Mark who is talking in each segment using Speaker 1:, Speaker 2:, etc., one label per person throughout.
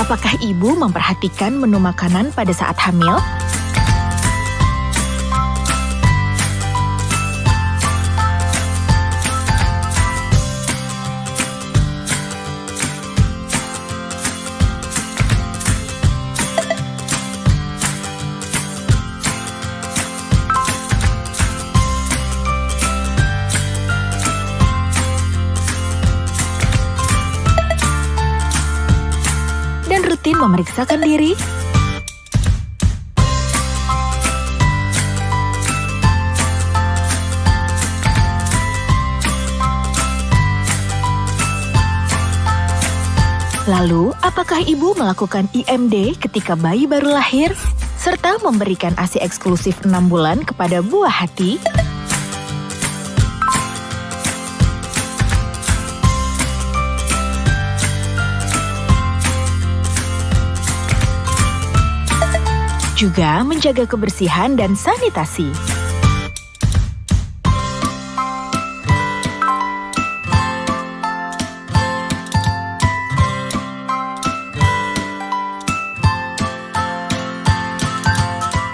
Speaker 1: Apakah ibu memperhatikan menu makanan pada saat hamil? Dan rutin memeriksakan diri? Lalu, apakah ibu melakukan IMD ketika bayi baru lahir? Serta memberikan ASI eksklusif 6 bulan kepada buah hati? Juga menjaga kebersihan dan sanitasi.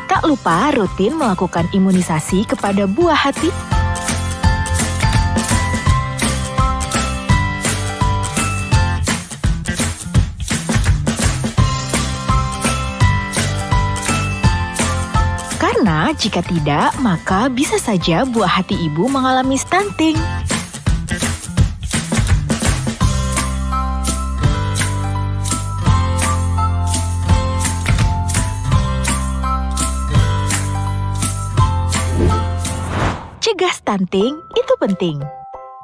Speaker 1: Tak lupa rutin melakukan imunisasi kepada buah hati. Karena jika tidak, maka bisa saja buah hati ibu mengalami stunting. Cegah stunting itu penting.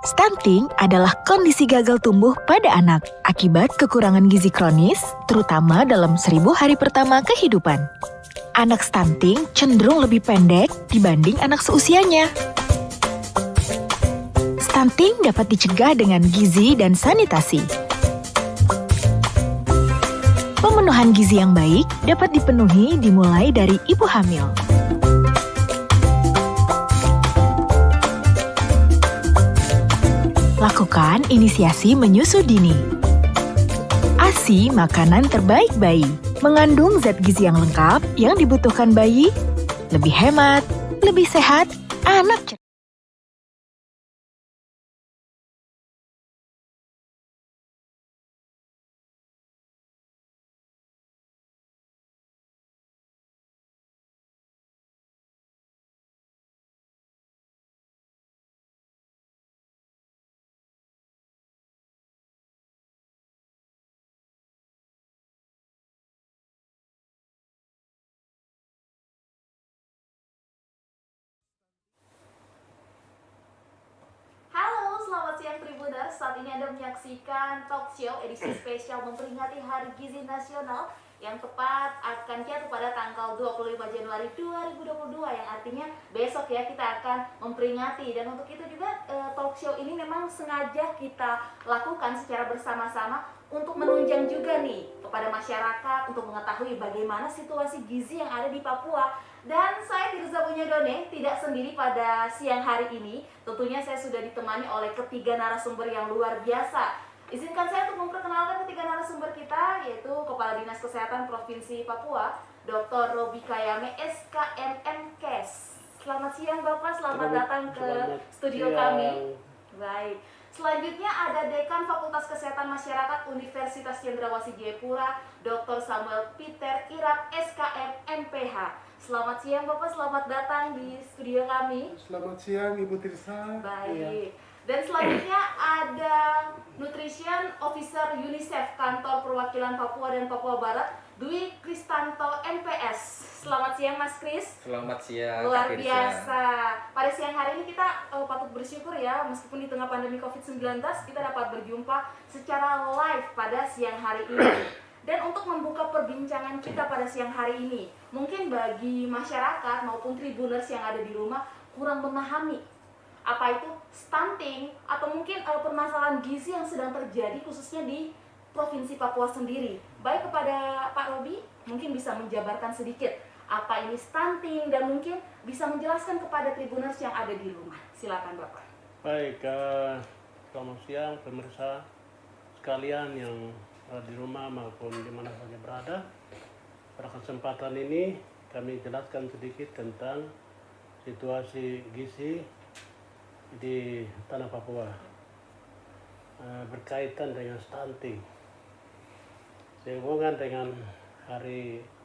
Speaker 1: Stunting adalah kondisi gagal tumbuh pada anak akibat kekurangan gizi kronis, terutama dalam 1000 hari pertama kehidupan. Anak stunting cenderung lebih pendek dibanding anak seusianya. Stunting dapat dicegah dengan gizi dan sanitasi. Pemenuhan gizi yang baik dapat dipenuhi dimulai dari ibu hamil. Lakukan inisiasi menyusu dini. ASI makanan terbaik bayi. Mengandung zat gizi yang lengkap yang dibutuhkan bayi, lebih hemat, lebih sehat, anak cerdas.
Speaker 2: Selamat siang Tribuners, saat ini Anda menyaksikan talk show edisi spesial memperingati Hari Gizi Nasional yang tepat akan jatuh pada tanggal 25 Januari 2022 yang artinya besok ya kita akan memperingati. Dan untuk itu juga talk show ini memang sengaja kita lakukan secara bersama-sama untuk menunjang juga nih kepada masyarakat untuk mengetahui bagaimana situasi gizi yang ada di Papua. Dan saya Tirza Bunyadone tidak sendiri pada siang hari ini. Tentunya saya sudah ditemani oleh ketiga narasumber yang luar biasa. Izinkan saya untuk memperkenalkan ketiga narasumber kita, yaitu Kepala Dinas Kesehatan Provinsi Papua, Dr. Robi Kayame, SKMMKes. Selamat siang Bapak, selamat datang ke studio kami. Baik. Selanjutnya ada Dekan Fakultas Kesehatan Masyarakat Universitas Cendrawasih Jayapura, Dr. Samuel Peter Irak, SKM MPH. Selamat siang Bapak, selamat datang di studio kami.
Speaker 3: Selamat siang Ibu Tirsa.
Speaker 2: Baik. Dan selanjutnya ada Nutrition Officer UNICEF Kantor Perwakilan Papua dan Papua Barat, Dwi Kristanto MPS. Selamat siang Mas Kris.
Speaker 4: Selamat siang.
Speaker 2: Luar biasa. Pada siang hari ini kita patut bersyukur ya, meskipun di tengah pandemi COVID-19 kita dapat berjumpa secara live pada siang hari ini. Dan untuk membuka perbincangan kita pada siang hari ini, mungkin bagi masyarakat maupun tribuners yang ada di rumah kurang memahami apa itu stunting atau mungkin permasalahan gizi yang sedang terjadi khususnya di Provinsi Papua sendiri. Baik kepada Pak Robi, mungkin bisa menjabarkan sedikit apa ini stunting dan mungkin bisa menjelaskan kepada tribuners yang ada di rumah. Silakan Bapak.
Speaker 3: Baik, selamat siang pemirsa sekalian yang
Speaker 4: di rumah maupun di mana saja berada. Pada kesempatan ini kami jelaskan sedikit tentang situasi gizi di tanah Papua berkaitan dengan stunting. Sehubungan dengan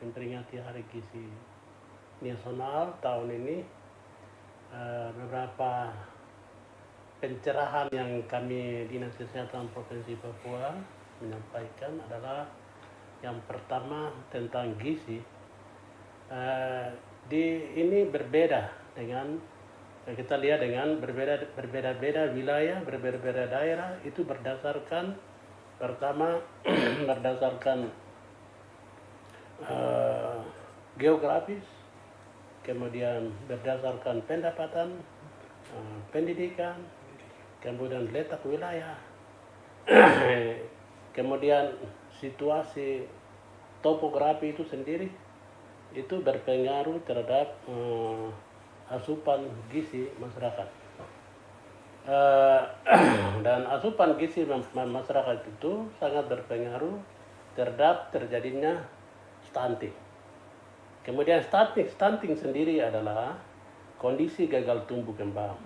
Speaker 4: memperingati Hari Gizi Nasional tahun ini, beberapa pencerahan yang kami Dinas Kesehatan Provinsi Papua menyampaikan adalah yang pertama tentang gizi. Ini berbeda dengan kita lihat dengan berbeda-beda wilayah, berbeda-beda daerah itu berdasarkan pertama berdasarkan geografis, kemudian berdasarkan pendapatan, pendidikan, kemudian letak wilayah, kemudian situasi topografi itu sendiri itu berpengaruh terhadap asupan gizi masyarakat. Dan asupan gizi masyarakat itu sangat berpengaruh terhadap terjadinya stunting. Kemudian stunting sendiri adalah kondisi gagal tumbuh kembang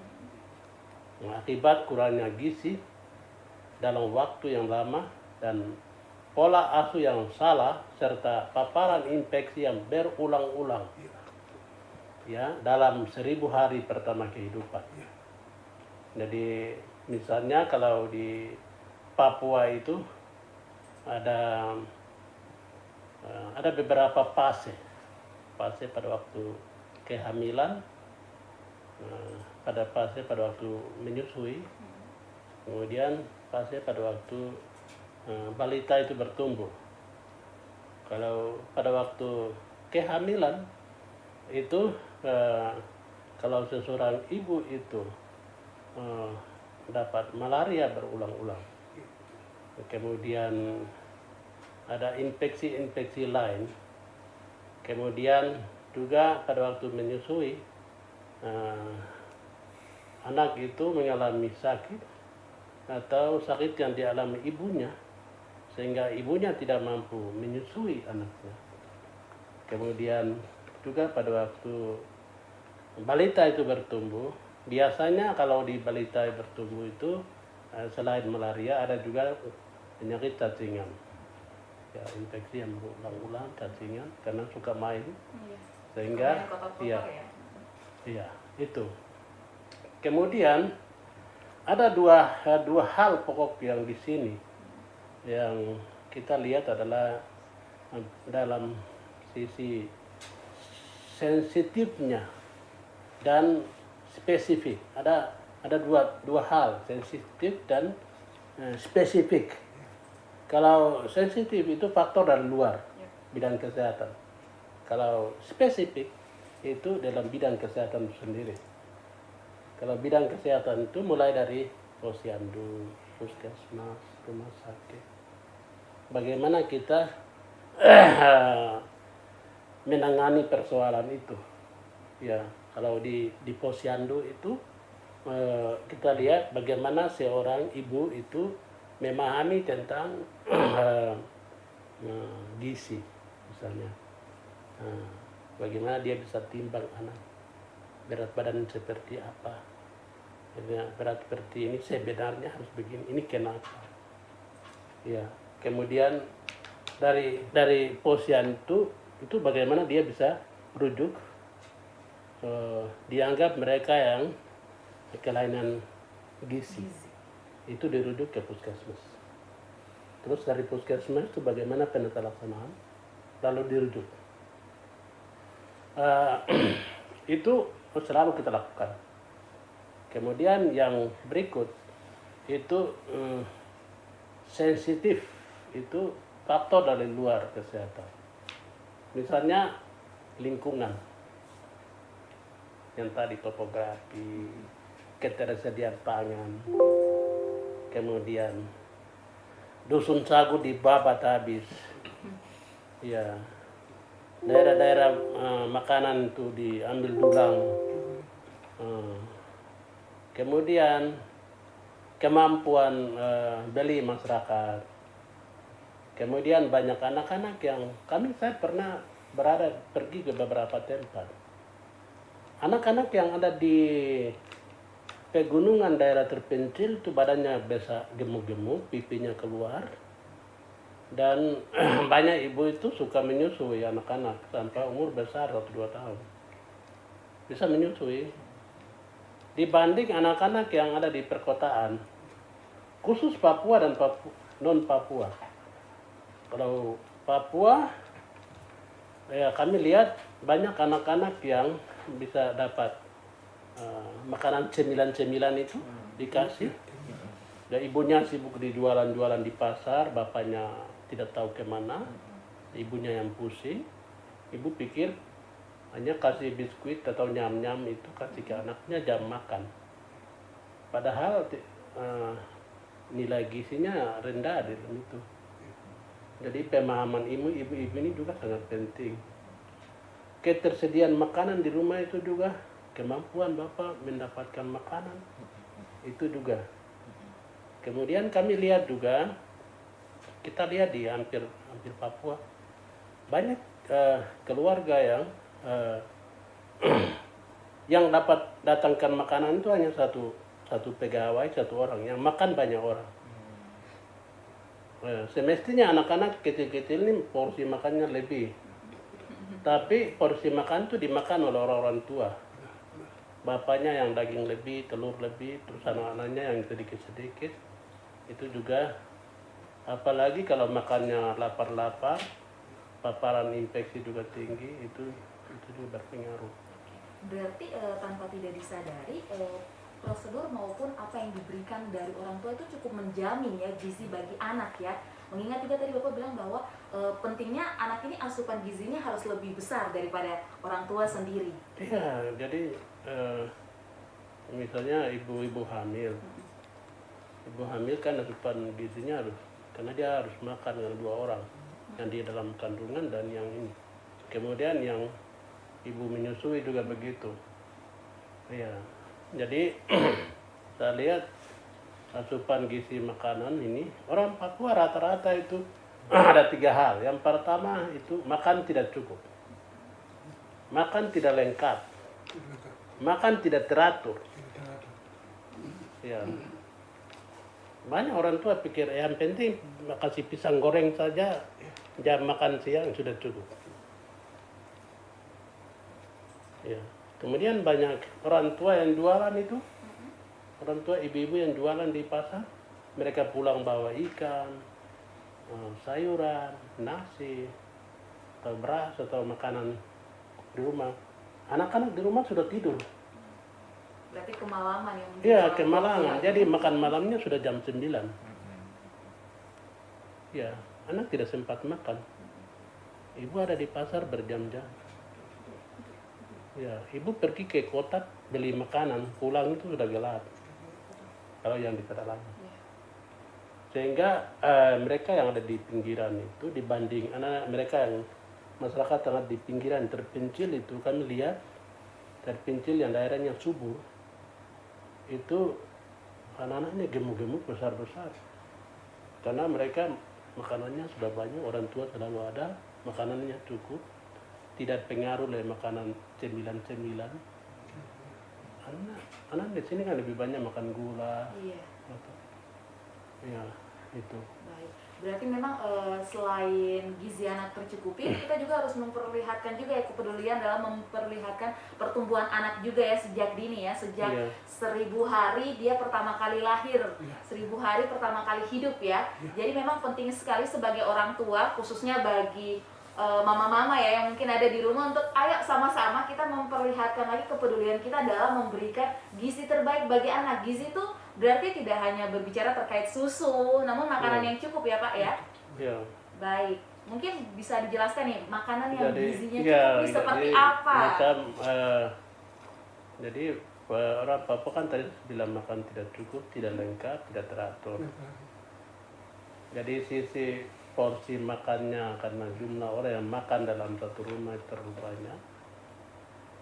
Speaker 4: akibat kurangnya gizi dalam waktu yang lama dan pola asuh yang salah serta paparan infeksi yang berulang-ulang ya dalam 1000 hari pertama kehidupan. Jadi misalnya kalau di Papua itu ada beberapa fase pada waktu kehamilan, pada fase pada waktu menyusui, kemudian fase pada waktu balita itu bertumbuh. Kalau pada waktu kehamilan itu kalau seseorang ibu itu dapat malaria berulang-ulang, kemudian ada infeksi-infeksi lain, kemudian juga pada waktu menyusui anak itu mengalami sakit atau sakit yang dialami ibunya sehingga ibunya tidak mampu menyusui anaknya. Kemudian juga pada waktu balita itu bertumbuh, biasanya kalau di balita bertumbuh itu selain malaria ada juga penyakit cacingan. Ya, infeksi yang berulang-ulang, cacingan karena suka main. Sehingga iya, itu. Kemudian ada dua hal pokok yang di sini yang kita lihat adalah dalam sisi sensitifnya dan spesifik. Ada dua hal, sensitif dan spesifik. Kalau sensitif itu faktor dari luar bidang kesehatan. Kalau spesifik itu dalam bidang kesehatan sendiri. Kalau bidang kesehatan itu mulai dari posyandu, puskesmas, rumah sakit. Bagaimana kita menangani persoalan itu? Ya, kalau di posyandu itu kita lihat bagaimana seorang ibu itu memahami tentang gizi, misalnya. Bagaimana dia bisa timbang anak, berat badan seperti apa, berat seperti ini sebenarnya harus begini, ini kenapa? Ya, kemudian dari posyandu itu bagaimana dia bisa rujuk, dianggap mereka yang kelainan gizi itu dirujuk ke puskesmas. Terus dari puskesmas itu bagaimana penata-laksanaan, lalu dirujuk. Itu selalu kita lakukan. Kemudian yang berikut itu sensitif, itu faktor dari luar kesehatan. Misalnya lingkungan, yang tadi topografi, ketersediaan pangan, kemudian dusun sagu dibabat habis, ya, daerah-daerah makanan itu diambil dulang, kemudian kemampuan beli masyarakat, Kemudian banyak anak-anak yang saya pernah pergi ke beberapa tempat. Anak-anak yang ada di pegunungan daerah terpencil itu badannya biasa gemuk-gemuk, pipinya keluar. Dan banyak ibu itu suka menyusui anak-anak sampai umur besar 1-2 tahun. Bisa menyusui. Dibanding anak-anak yang ada di perkotaan, khusus Papua dan non-Papua. Kalau Papua, ya kami lihat banyak anak-anak yang bisa dapat makanan cemilan-cemilan itu dikasih. Dan ibunya sibuk di jualan-jualan di pasar, bapaknya tidak tahu kemana, ibunya yang pusing. Ibu pikir hanya kasih biskuit atau nyam-nyam itu kasih ke anaknya jam makan. Padahal nilai gizinya rendah di dalam itu. Jadi pemahaman ibu-ibu ini juga sangat penting. Ketersediaan makanan di rumah itu juga, kemampuan bapak mendapatkan makanan itu juga. Kemudian kami lihat juga, kita lihat di hampir Papua, banyak keluarga yang dapat datangkan makanan itu hanya satu pegawai, satu orang, yang makan banyak orang. Semestinya anak-anak kecil-kecil ini porsi makannya lebih, tapi porsi makan itu dimakan oleh orang-orang tua. Bapaknya yang daging lebih, telur lebih, terus anak-anaknya yang sedikit-sedikit. Itu juga, apalagi kalau makannya lapar-lapar, paparan infeksi juga tinggi, itu juga berpengaruh.
Speaker 2: Berarti tanpa tidak disadari, prosedur maupun apa yang diberikan dari orang tua itu cukup menjamin ya gizi bagi anak ya. Mengingat juga tadi Bapak bilang bahwa pentingnya anak ini asupan gizinya harus lebih besar daripada orang tua sendiri.
Speaker 4: Iya, jadi misalnya ibu-ibu hamil. Ibu hamil kan asupan gizinya harus, karena dia harus makan dengan 2 orang, yang di dalam kandungan dan yang ini. Kemudian yang ibu menyusui juga begitu. Iya, jadi saya lihat asupan gizi makanan ini, orang Papua rata-rata itu ada 3 hal. Yang pertama itu makan tidak cukup, makan tidak lengkap, makan tidak teratur. Ya. Banyak orang tua pikir yang penting kasih pisang goreng saja, jam makan siang sudah cukup. Ya. Kemudian banyak orang tua yang jualan itu, orang tua ibu-ibu yang jualan di pasar, mereka pulang bawa ikan, sayuran, nasi, atau beras atau makanan di rumah. Anak-anak di rumah sudah tidur.
Speaker 2: Berarti kemalaman yang
Speaker 4: Iya, kemalangan. Jadi makan malamnya sudah jam 9. Ya, anak tidak sempat makan. Ibu ada di pasar berjam-jam. Ya, ibu pergi ke kota beli makanan, pulang itu sudah gelap. Kalau yang di pedalaman. Sehingga mereka yang ada di pinggiran itu dibanding anak-anak mereka yang masyarakat yang ada di pinggiran terpencil itu, kami lihat terpencil yang daerahnya subur itu anak-anaknya gemuk-gemuk besar-besar, karena mereka makanannya sudah banyak, orang tua selalu ada, makanannya cukup, tidak pengaruh oleh makanan cemilan-cemilan. Anak di sini kan lebih banyak makan gula.
Speaker 2: Iya.
Speaker 4: Ya, itu.
Speaker 2: Baik. Berarti memang selain gizi anak tercukupi, kita juga harus memperlihatkan juga ya kepedulian dalam memperlihatkan pertumbuhan anak juga ya sejak dini ya, sejak 1000 hari dia pertama kali lahir, 1000 hari pertama kali hidup ya. Jadi memang penting sekali sebagai orang tua, khususnya bagi mama-mama ya yang mungkin ada di rumah, untuk ayo sama-sama kita memperlihatkan lagi kepedulian kita dalam memberikan gizi terbaik bagi anak. Gizi itu berarti tidak hanya berbicara terkait susu, namun makanan yang cukup ya Pak ya.
Speaker 4: Ya.
Speaker 2: Baik, mungkin bisa dijelaskan nih makanan yang gizinya
Speaker 4: ya,
Speaker 2: cukup ini seperti apa?
Speaker 4: Macam, jadi orang Papua kan tadi bilang makan tidak cukup, tidak lengkap, tidak teratur. Jadi sisi porsi makannya, karena jumlah orang yang makan dalam satu rumah terlalu banyak,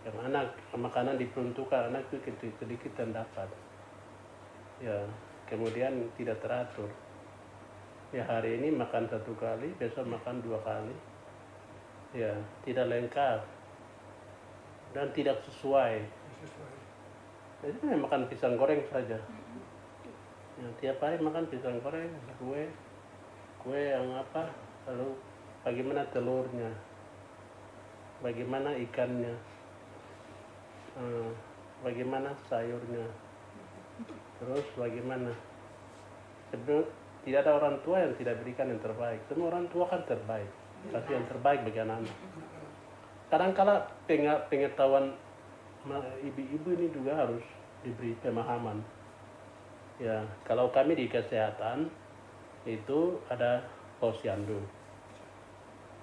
Speaker 4: yang anak makanan diperuntukkan anak itu sedikit yang dapat. Ya, kemudian tidak teratur. Ya hari ini makan 1 kali, besok makan 2 kali. Ya tidak lengkap dan tidak sesuai. Jadi makan pisang goreng saja. Ya, tiap hari makan pisang goreng, kue yang apa, lalu bagaimana telurnya, bagaimana ikannya, bagaimana sayurnya, terus bagaimana. Sebenarnya tidak ada orang tua yang tidak berikan yang terbaik. Semua orang tua kan terbaik, kasih yang terbaik bagi anak-anak. Kadang-kala pengetahuan ibu-ibu ini juga harus diberi pemahaman. Ya, kalau kami di kesehatan itu ada posyandu.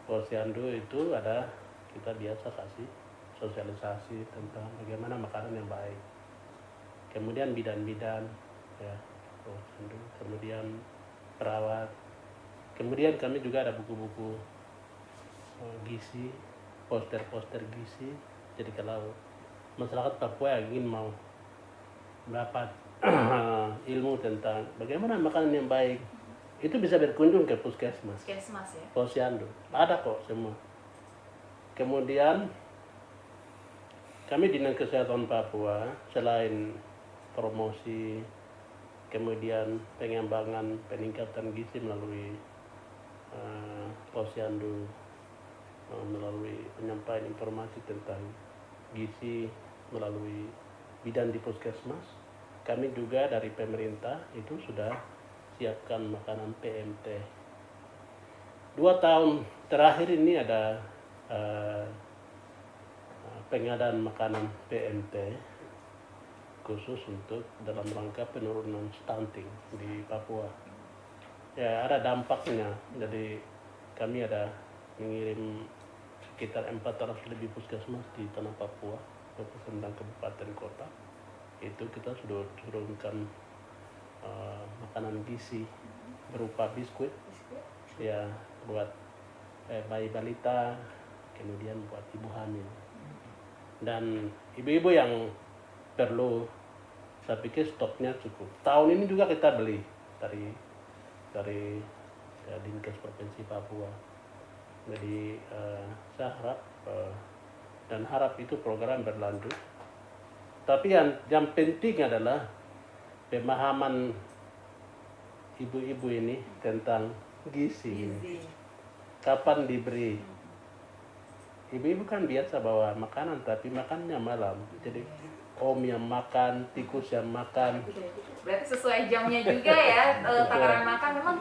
Speaker 4: Posyandu itu ada, kita biasa kasih sosialisasi tentang bagaimana makanan yang baik. Kemudian bidan-bidan, ya, posyandu. Kemudian perawat. Kemudian kami juga ada buku-buku gizi, poster-poster gizi. Jadi kalau masyarakat Papua yang ingin mau mendapat ilmu tentang bagaimana makanan yang baik, itu bisa berkunjung ke puskesmas,
Speaker 2: Puskesmas ya.
Speaker 4: posyandu, ada kok semua. Kemudian kami Dinas Kesehatan Papua selain promosi, kemudian pengembangan peningkatan gizi melalui posyandu, melalui penyampaian informasi tentang gizi melalui bidan di puskesmas, kami juga dari pemerintah itu sudah siapkan makanan PMT. 2 tahun terakhir ini ada pengadaan makanan PMT khusus untuk dalam rangka penurunan stunting di Papua. Ya ada dampaknya, jadi kami ada mengirim sekitar 400 lebih puskesmas di tanah Papua, 29 kabupaten kota. Itu kita sudah turunkan makanan gizi berupa biskuit, ya buat bayi balita, kemudian buat ibu hamil dan ibu-ibu yang perlu. Saya pikir stoknya cukup. Tahun ini juga kita beli dari Dinkes Provinsi Papua. Jadi saya harap dan harap itu program berlanjut. Tapi yang penting adalah pemahaman ibu-ibu ini tentang gizi. Kapan diberi? Ibu-ibu kan biasa bawa makanan, tapi makannya malam. Jadi om yang makan, tikus yang makan.
Speaker 2: Berarti sesuai jamnya juga ya, takaran makan memang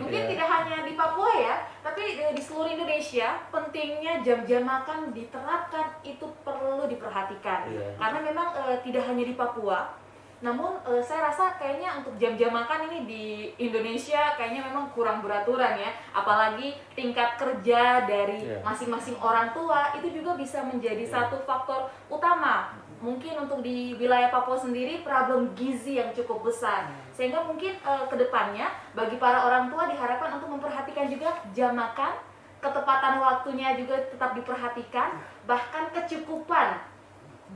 Speaker 2: mungkin tidak hanya di Papua ya, tapi di seluruh Indonesia pentingnya jam-jam makan diterapkan, itu perlu diperhatikan.
Speaker 4: Iya.
Speaker 2: Karena memang tidak hanya di Papua, namun saya rasa kayaknya untuk jam-jam makan ini di Indonesia kayaknya memang kurang beraturan ya, apalagi tingkat kerja dari
Speaker 4: Iya.
Speaker 2: masing-masing orang tua itu juga bisa menjadi satu faktor utama. Mungkin untuk di wilayah Papua sendiri problem gizi yang cukup besar, sehingga mungkin kedepannya bagi para orang tua diharapkan untuk memperhatikan juga jam makan, ketepatan waktunya juga tetap diperhatikan, bahkan kecukupan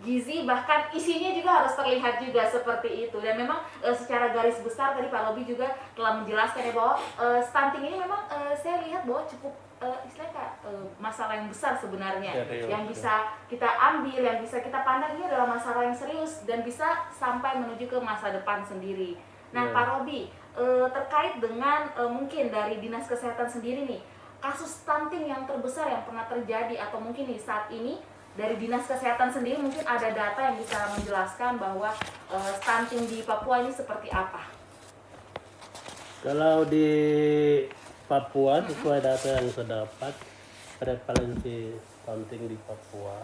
Speaker 2: gizi, bahkan isinya juga harus terlihat juga seperti itu. Dan memang secara garis besar tadi Pak Robi juga telah menjelaskan ya bahwa stunting ini memang saya lihat bahwa cukup istilahnya masalah yang besar sebenarnya,
Speaker 4: Serius,
Speaker 2: yang bisa kita ambil, yang bisa kita pandang ini adalah masalah yang serius dan bisa sampai menuju ke masa depan sendiri. Nah,
Speaker 4: Ya.
Speaker 2: Pak Robi, terkait dengan mungkin dari Dinas Kesehatan sendiri nih, kasus stunting yang terbesar yang pernah terjadi atau mungkin di saat ini dari Dinas Kesehatan sendiri mungkin ada data yang bisa menjelaskan bahwa stunting di Papua ini seperti apa?
Speaker 4: Kalau di Papua sesuai data yang saya dapat, prevalensi stunting di Papua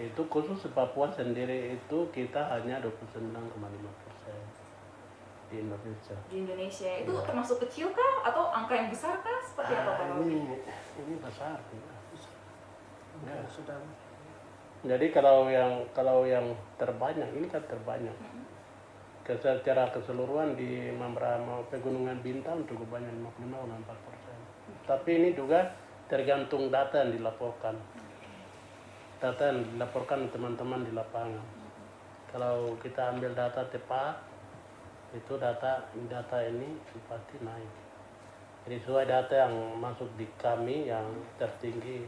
Speaker 4: itu khusus di Papua sendiri itu kita hanya 29,5% di Indonesia.
Speaker 2: Di Indonesia itu
Speaker 4: Ya.
Speaker 2: termasuk kecil kah atau angka yang besar kah? Seperti apa Pak Robi?
Speaker 4: Ini besar. Ya.
Speaker 3: Sudah
Speaker 4: Jadi kalau yang terbanyak ini kan terbanyak. Secara keseluruhan di Mamberamo Pegunungan Bintang cukup banyak 55,4%. Tapi ini juga tergantung data yang dilaporkan. Data yang dilaporkan teman-teman di lapangan. Kalau kita ambil data tepat, itu data ini pasti naik. Jadi sesuai data yang masuk di kami, yang tertinggi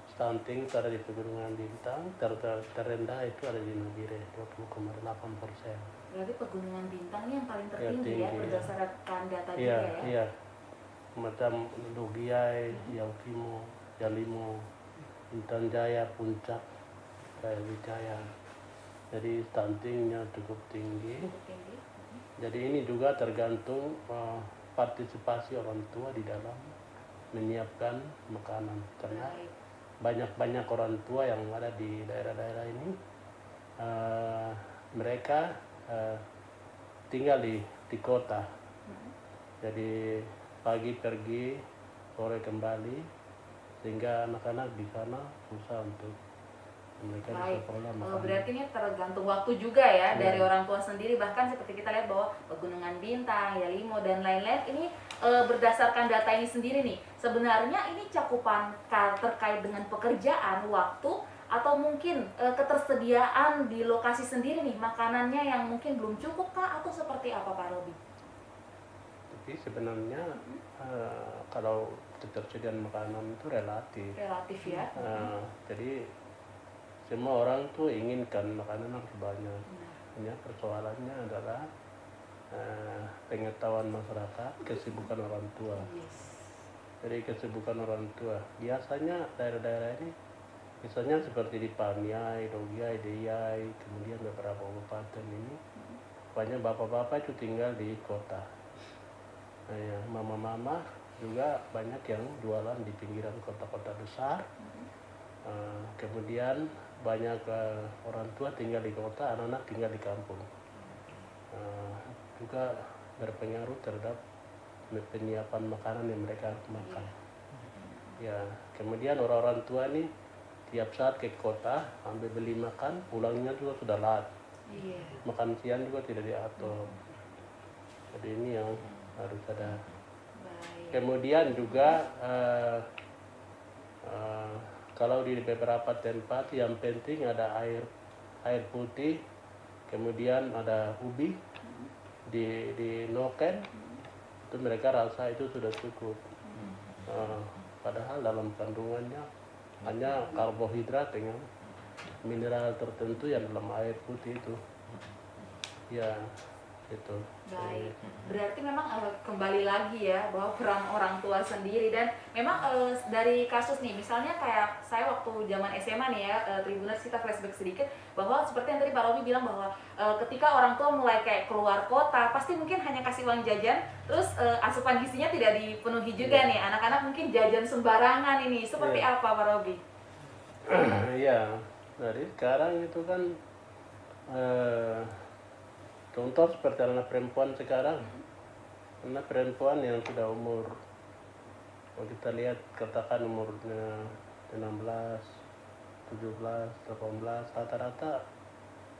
Speaker 4: stunting itu ada di Pegunungan Bintang, terendah itu ada di Nabire 20,8%.
Speaker 2: Berarti Pegunungan Bintang ini yang paling
Speaker 4: Ya,
Speaker 2: tertinggi
Speaker 4: tinggi,
Speaker 2: ya
Speaker 4: ya.
Speaker 2: berdasarkan data
Speaker 4: Iya,
Speaker 2: juga ya.
Speaker 4: iya. Macam Lugiai, Yaukimo, Yalimo, Intan Jaya, Puncak, Jaya Wijaya. Jadi stuntingnya cukup tinggi.
Speaker 2: Cukup tinggi.
Speaker 4: Jadi ini juga tergantung partisipasi orang tua di dalam menyiapkan makanan. Karena
Speaker 2: Baik.
Speaker 4: banyak orang tua yang ada di daerah-daerah ini, mereka tinggal di kota. Jadi pagi pergi, sore kembali, sehingga anak-anak di sana susah untuk mereka bisa
Speaker 2: Baik.
Speaker 4: peroleh makanan.
Speaker 2: Berarti ini tergantung waktu juga ya
Speaker 4: Iya.
Speaker 2: dari orang tua sendiri. Bahkan seperti kita lihat bahwa Pegunungan Bintang, Yalimo dan lain-lain ini berdasarkan data ini sendiri nih. Sebenarnya ini cakupan terkait dengan pekerjaan, waktu, atau mungkin ketersediaan di lokasi sendiri nih makanannya yang mungkin belum cukup kah atau seperti apa Pak Robi?
Speaker 4: Tapi sebenarnya kalau ketersediaan makanan itu relatif.
Speaker 2: Relatif ya.
Speaker 4: Jadi semua orang tuh inginkan makanan harus banyak. Hanya persoalannya adalah pengetahuan masyarakat, kesibukan orang tua.
Speaker 2: Yes.
Speaker 4: Jadi kesibukan orang tua. Biasanya daerah-daerah ini, misalnya seperti di Paniai, Dogiai, Deyai, kemudian beberapa kabupaten ini, banyak bapak-bapak itu tinggal di kota. Nah, ya, mama-mama juga banyak yang jualan di pinggiran kota-kota besar. Kemudian banyak orang tua tinggal di kota, anak-anak tinggal di kampung. Juga berpengaruh terhadap penyiapan makanan yang mereka makan. Ya, kemudian orang-orang tua nih tiap saat ke kota ambil beli makan, pulangnya juga sudah lat.
Speaker 2: Iya.
Speaker 4: Makan siang juga tidak diatur. Jadi ini yang harus ada.
Speaker 2: Baik.
Speaker 4: Kemudian juga kalau di beberapa tempat yang penting ada air putih, kemudian ada ubi di noken, itu mereka rasa itu sudah cukup. Padahal dalam kandungannya hanya karbohidrat dengan mineral tertentu yang dalam air putih itu. Ya, itu.
Speaker 2: Baik, berarti memang kembali lagi ya bahwa peran orang tua sendiri. Dan memang dari kasus nih, misalnya kayak saya waktu zaman SMA nih ya, Tribuners, kita flashback sedikit bahwa seperti yang tadi Pak Robi bilang bahwa ketika orang tua mulai kayak keluar kota, pasti mungkin hanya kasih uang jajan, terus asupan gizinya tidak dipenuhi juga nih, anak-anak mungkin jajan sembarangan ini. Seperti apa Pak Robi?
Speaker 4: Iya, jadi sekarang itu kan contoh seperti anak perempuan sekarang, anak perempuan yang sudah umur, kalau kita lihat katakan umurnya 16, 17, 18, rata-rata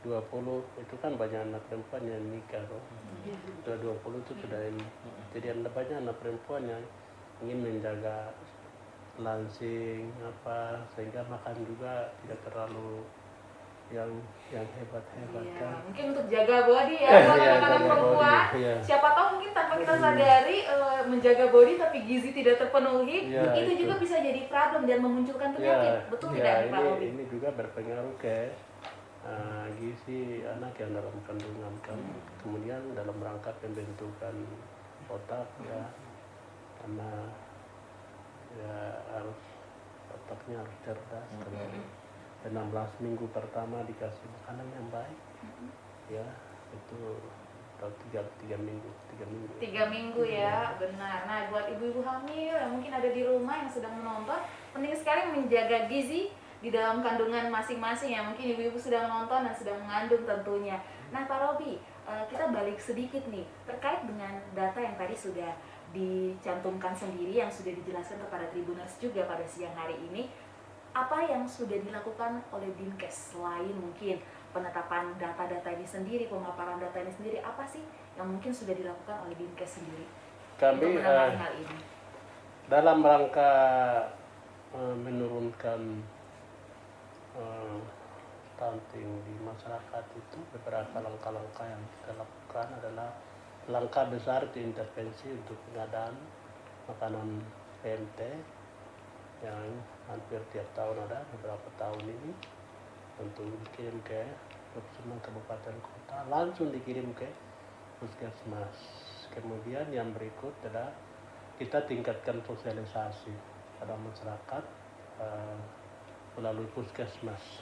Speaker 4: 20, itu kan banyak anak perempuan yang nikah loh. Sudah 20 itu sudah ini. Jadi ada banyak anak perempuan yang ingin menjaga langsing apa, sehingga makan juga tidak terlalu yang hebat-hebat
Speaker 2: Iya,
Speaker 4: kan.
Speaker 2: mungkin untuk jaga body ya buat
Speaker 4: Iya,
Speaker 2: anak-anak
Speaker 4: jaga
Speaker 2: perempuan.
Speaker 4: body, iya.
Speaker 2: Siapa tahu mungkin tanpa kita sadari menjaga body tapi gizi tidak terpenuhi,
Speaker 4: Iya,
Speaker 2: itu
Speaker 4: itu.
Speaker 2: juga bisa jadi problem dan memunculkan penyakit. Betul tidak Pak Robi?
Speaker 4: ini juga berpengaruh ke gizi anak yang dalam kandungan kan. Kemudian dalam rangka pembentukan otak ya, karena ya harus otaknya harus cerdas. Kalau 16 minggu pertama dikasih makanan yang baik, ya itu atau tiga minggu.
Speaker 2: 3 minggu ya, benar. Nah, buat ibu-ibu hamil yang mungkin ada di rumah yang sedang menonton, penting sekali menjaga gizi di dalam kandungan masing-masing ya. Mungkin ibu-ibu sedang menonton dan sedang mengandung tentunya. Nah, Pak Robi, kita balik sedikit nih terkait dengan data yang tadi sudah dicantumkan sendiri, yang sudah dijelaskan kepada Tribuners juga pada siang hari ini. Apa yang sudah dilakukan oleh Dinkes selain mungkin penetapan data-data ini sendiri, pemaparan data ini sendiri, apa sih yang mungkin sudah dilakukan oleh Dinkes sendiri
Speaker 4: Kami
Speaker 2: untuk menangani hal ini?
Speaker 4: dalam rangka menurunkan stunting di masyarakat itu, beberapa langkah-langkah yang kita lakukan adalah langkah besar itu intervensi untuk pengadaan makanan PMT yang hampir tiap tahun ada, beberapa tahun ini untuk dikirim ke semua kabupaten kota, langsung dikirim ke puskesmas. Kemudian yang berikut adalah kita tingkatkan sosialisasi pada masyarakat melalui puskesmas.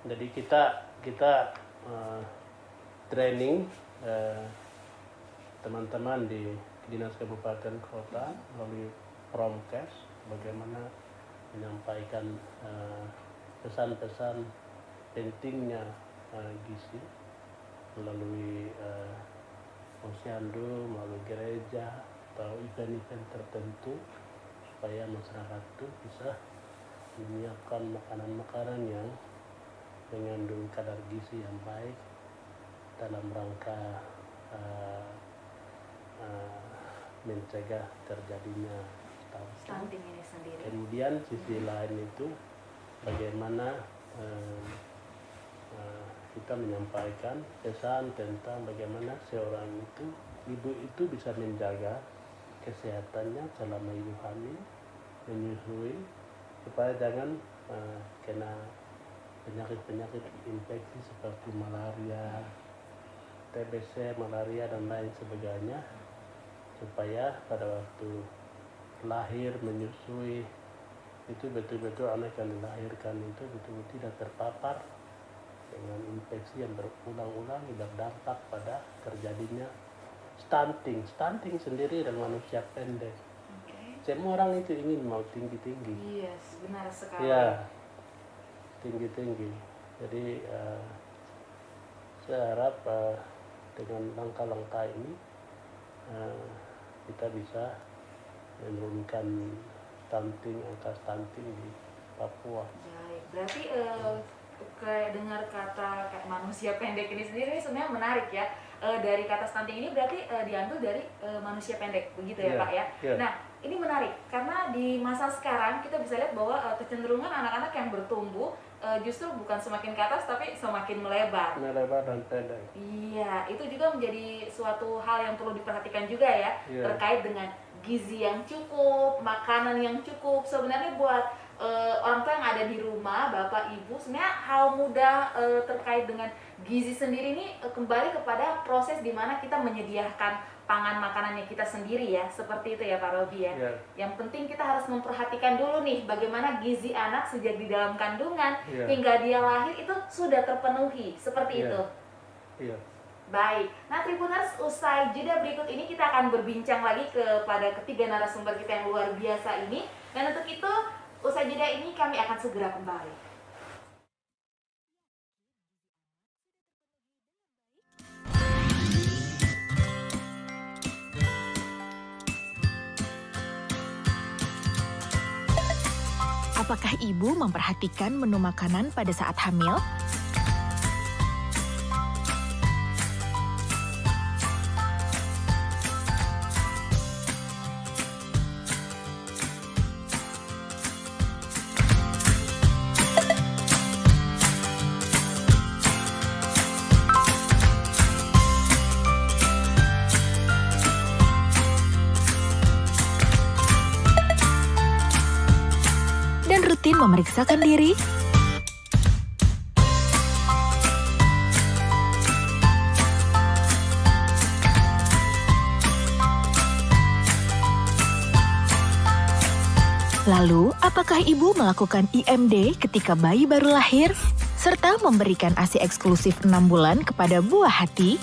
Speaker 4: Jadi kita training teman-teman di dinas kabupaten kota melalui Promkes bagaimana menyampaikan pesan-pesan pentingnya gizi melalui posyandu, melalui gereja atau event-event tertentu supaya masyarakat itu bisa menyiapkan makanan-makanan yang mengandung kadar gizi yang baik dalam rangka mencegah terjadinya
Speaker 2: Stunting ini sendiri.
Speaker 4: Kemudian sisi lain itu bagaimana kita menyampaikan pesan tentang bagaimana seorang ibu itu bisa menjaga kesehatannya selama ibu hamil, menyusui, supaya jangan kena penyakit-penyakit infeksi seperti malaria, TBC, malaria dan lain sebagainya, supaya pada waktu lahir, menyusui itu betul-betul anak yang dilahirkan itu betul-betul tidak terpapar dengan infeksi yang berulang-ulang berdampak pada terjadinya stunting. Stunting sendiri dan manusia pendek. Semua orang itu ingin mau tinggi-tinggi.
Speaker 2: Yes, benar sekali.
Speaker 4: Ya, tinggi-tinggi. Jadi saya harap dengan langkah-langkah ini kita bisa menurunkan angka stunting di Papua.
Speaker 2: Baik, berarti kayak dengar kata kayak manusia pendek ini sendiri sebenarnya menarik ya. Dari kata stunting ini berarti diambil dari manusia pendek, begitu ya Pak ya?
Speaker 4: Yeah.
Speaker 2: Nah, ini menarik karena di masa sekarang kita bisa lihat bahwa kecenderungan anak-anak yang bertumbuh justru bukan semakin ke atas tapi semakin melebar.
Speaker 4: Melebar dan pendek.
Speaker 2: Iya, itu juga menjadi suatu hal yang perlu diperhatikan juga ya, terkait dengan gizi yang cukup, makanan yang cukup. Sebenarnya buat orang tua yang ada di rumah, bapak ibu, sebenarnya hal mudah terkait dengan gizi sendiri ini kembali kepada proses di mana kita menyediakan pangan makanannya kita sendiri ya, seperti itu ya Pak Robi ya. Yang penting kita harus memperhatikan dulu nih bagaimana gizi anak sejak di dalam kandungan hingga dia lahir itu sudah terpenuhi, seperti itu. Baik, nah Tribuners, usai jeda berikut ini kita akan berbincang lagi kepada ketiga narasumber kita yang luar biasa ini. Dan untuk itu, usai jeda ini kami akan segera kembali.
Speaker 1: Apakah ibu memperhatikan menu makanan pada saat hamil? Rutin memeriksakan diri, lalu apakah ibu melakukan IMD ketika bayi baru lahir, serta memberikan ASI eksklusif 6 bulan kepada buah hati?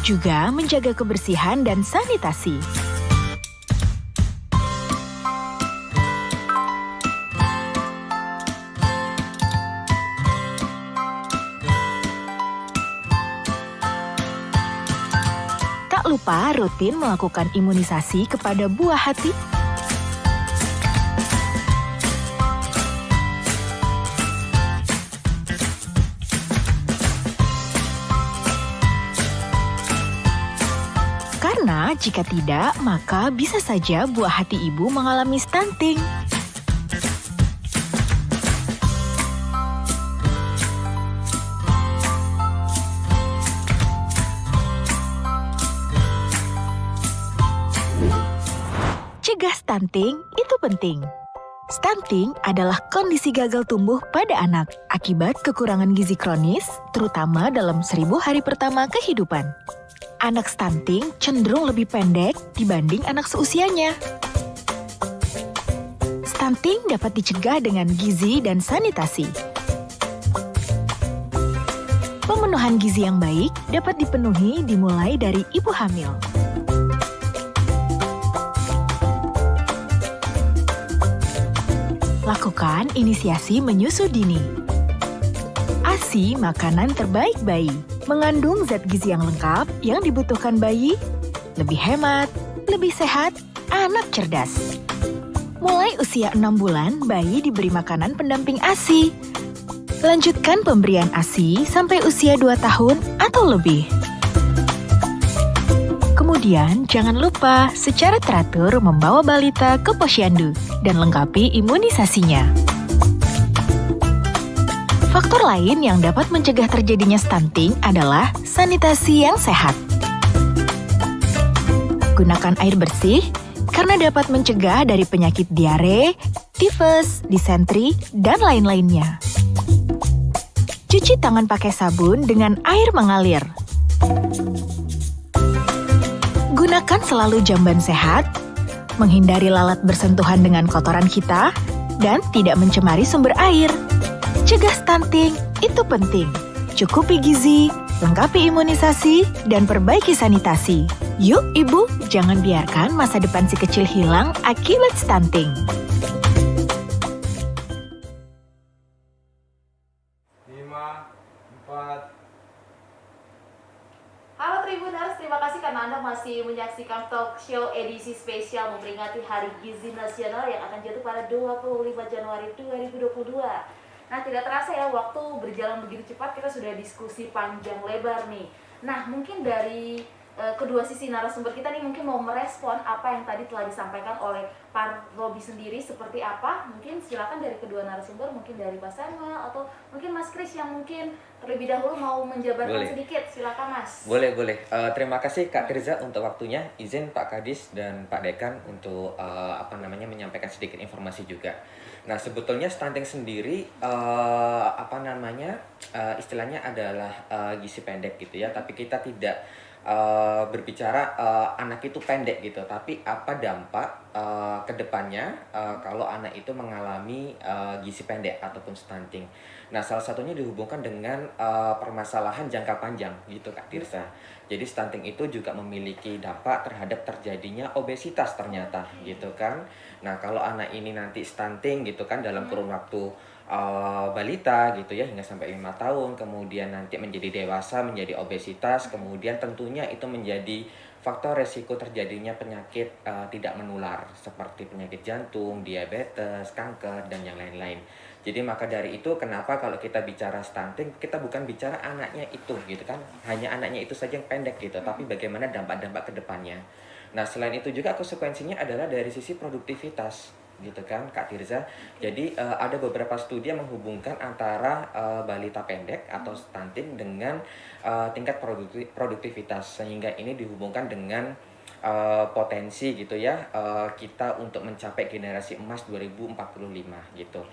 Speaker 1: Juga menjaga kebersihan dan sanitasi. Tak lupa rutin melakukan imunisasi kepada buah hati. Karena jika tidak, maka bisa saja buah hati ibu mengalami stunting. stunting itu penting. Stunting adalah kondisi gagal tumbuh pada anak akibat kekurangan gizi kronis, terutama dalam 1000 hari pertama kehidupan. Anak stunting cenderung lebih pendek dibanding anak seusianya. Stunting dapat dicegah dengan gizi dan sanitasi. Pemenuhan gizi yang baik dapat dipenuhi dimulai dari ibu hamil. Lakukan inisiasi menyusu dini. ASI makanan terbaik bayi, mengandung zat gizi yang lengkap yang dibutuhkan bayi, lebih hemat, lebih sehat, anak cerdas. Mulai usia 6 bulan, bayi diberi makanan pendamping ASI. Lanjutkan pemberian ASI sampai usia 2 tahun atau lebih. Kemudian, jangan lupa secara teratur membawa balita ke posyandu dan lengkapi imunisasinya. Faktor lain yang dapat mencegah terjadinya stunting adalah sanitasi yang sehat. Gunakan air bersih karena dapat mencegah dari penyakit diare, tifus, disentri, dan lain-lainnya. Cuci tangan pakai sabun dengan air mengalir. Gunakan selalu jamban sehat, menghindari lalat bersentuhan dengan kotoran kita, dan tidak mencemari sumber air. Cegah stunting itu penting. Cukupi gizi, lengkapi imunisasi, dan perbaiki sanitasi. Yuk ibu, jangan biarkan masa depan si kecil hilang akibat stunting.
Speaker 3: 5, 4.
Speaker 2: Halo Tribuners, terima kasih karena Anda masih menyaksikan talk show edisi spesial memperingati Hari Gizi Nasional yang akan jatuh pada 25 Januari 2022. Nah, tidak terasa ya, waktu berjalan begitu cepat, kita sudah diskusi panjang lebar nih. Nah, mungkin dari kedua sisi narasumber kita nih mungkin mau merespon apa yang tadi telah disampaikan oleh Pak Robi sendiri seperti apa. Mungkin silakan dari kedua narasumber, mungkin dari Pak Samuel atau mungkin Mas Kris yang mungkin terlebih dahulu mau menjabarkan sedikit. Silakan Mas.
Speaker 5: Boleh. Terima kasih Kak Tirza untuk waktunya. Izin Pak Kadis dan Pak Dekan untuk menyampaikan sedikit informasi juga. Nah, sebetulnya stunting sendiri istilahnya adalah gizi pendek gitu ya, tapi kita tidak berbicara anak itu pendek gitu, tapi apa dampak ke depannya kalau anak itu mengalami gizi pendek ataupun stunting. Nah, salah satunya dihubungkan dengan permasalahan jangka panjang gitu Kak Tirsa. Jadi stunting itu juga memiliki dampak terhadap terjadinya obesitas ternyata gitu kan. Nah, kalau anak ini nanti stunting gitu kan dalam kurun waktu balita gitu ya hingga sampai 5 tahun, kemudian nanti menjadi dewasa menjadi obesitas, kemudian tentunya itu menjadi faktor resiko terjadinya penyakit tidak menular seperti penyakit jantung, diabetes, kanker, dan yang lain-lain. Jadi maka dari itu kenapa kalau kita bicara stunting, kita bukan bicara anaknya itu gitu kan, hanya anaknya itu saja yang pendek gitu, tapi bagaimana dampak-dampak ke depannya. Nah, selain itu juga konsekuensinya adalah dari sisi produktivitas gitu kan Kak Tirza. Jadi ada beberapa studi yang menghubungkan antara balita pendek atau stunting dengan tingkat produktivitas, sehingga ini dihubungkan dengan potensi gitu ya kita untuk mencapai generasi emas 2045 gitu.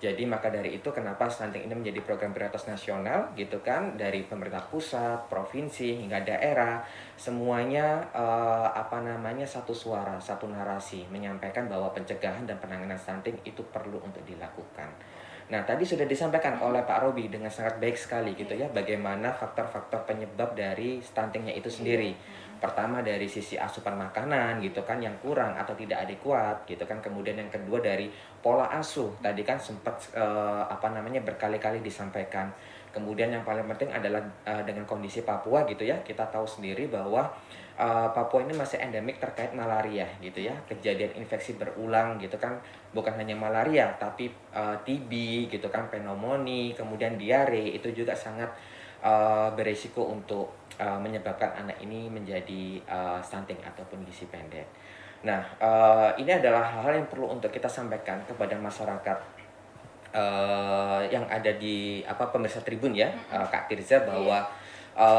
Speaker 5: Jadi maka dari itu kenapa stunting ini menjadi program prioritas nasional gitu kan, dari pemerintah pusat, provinsi hingga daerah, semuanya satu suara, satu narasi menyampaikan bahwa pencegahan dan penanganan stunting itu perlu untuk dilakukan. Nah, tadi sudah disampaikan oleh Pak Robi dengan sangat baik sekali gitu ya, bagaimana faktor-faktor penyebab dari stuntingnya itu sendiri. Pertama dari sisi asupan makanan gitu kan yang kurang atau tidak adekuat gitu kan. Kemudian yang kedua dari pola asuh. Tadi kan sempat berkali-kali disampaikan. Kemudian yang paling penting adalah dengan kondisi Papua gitu ya. Kita tahu sendiri bahwa Papua ini masih endemik terkait malaria gitu ya. Kejadian infeksi berulang gitu kan. Bukan hanya malaria tapi TB gitu kan, pneumonia, kemudian diare itu juga sangat beresiko untuk menyebabkan anak ini menjadi stunting ataupun gizi pendek. Nah, ini adalah hal-hal yang perlu untuk kita sampaikan kepada masyarakat yang ada di pemirsa Tribun ya, Kak Tirza, bahwa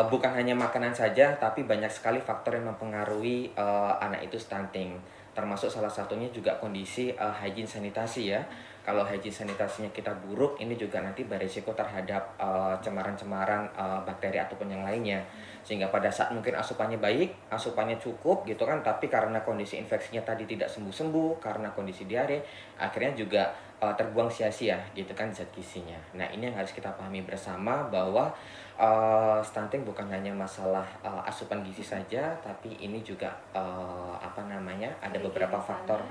Speaker 5: bukan hanya makanan saja, tapi banyak sekali faktor yang mempengaruhi anak itu stunting. termasuk salah satunya juga kondisi hygiene sanitasi ya. Kalau hygiene sanitasinya kita buruk, ini juga nanti beresiko terhadap cemaran-cemaran bakteri ataupun yang lainnya. Sehingga pada saat mungkin asupannya baik, asupannya cukup gitu kan, tapi karena kondisi infeksinya tadi tidak sembuh-sembuh, karena kondisi diare, akhirnya juga terbuang sia-sia gitu kan zat gizinya. Nah, ini yang harus kita pahami bersama bahwa stunting bukan hanya masalah asupan gizi saja, tapi ini juga ada beberapa faktor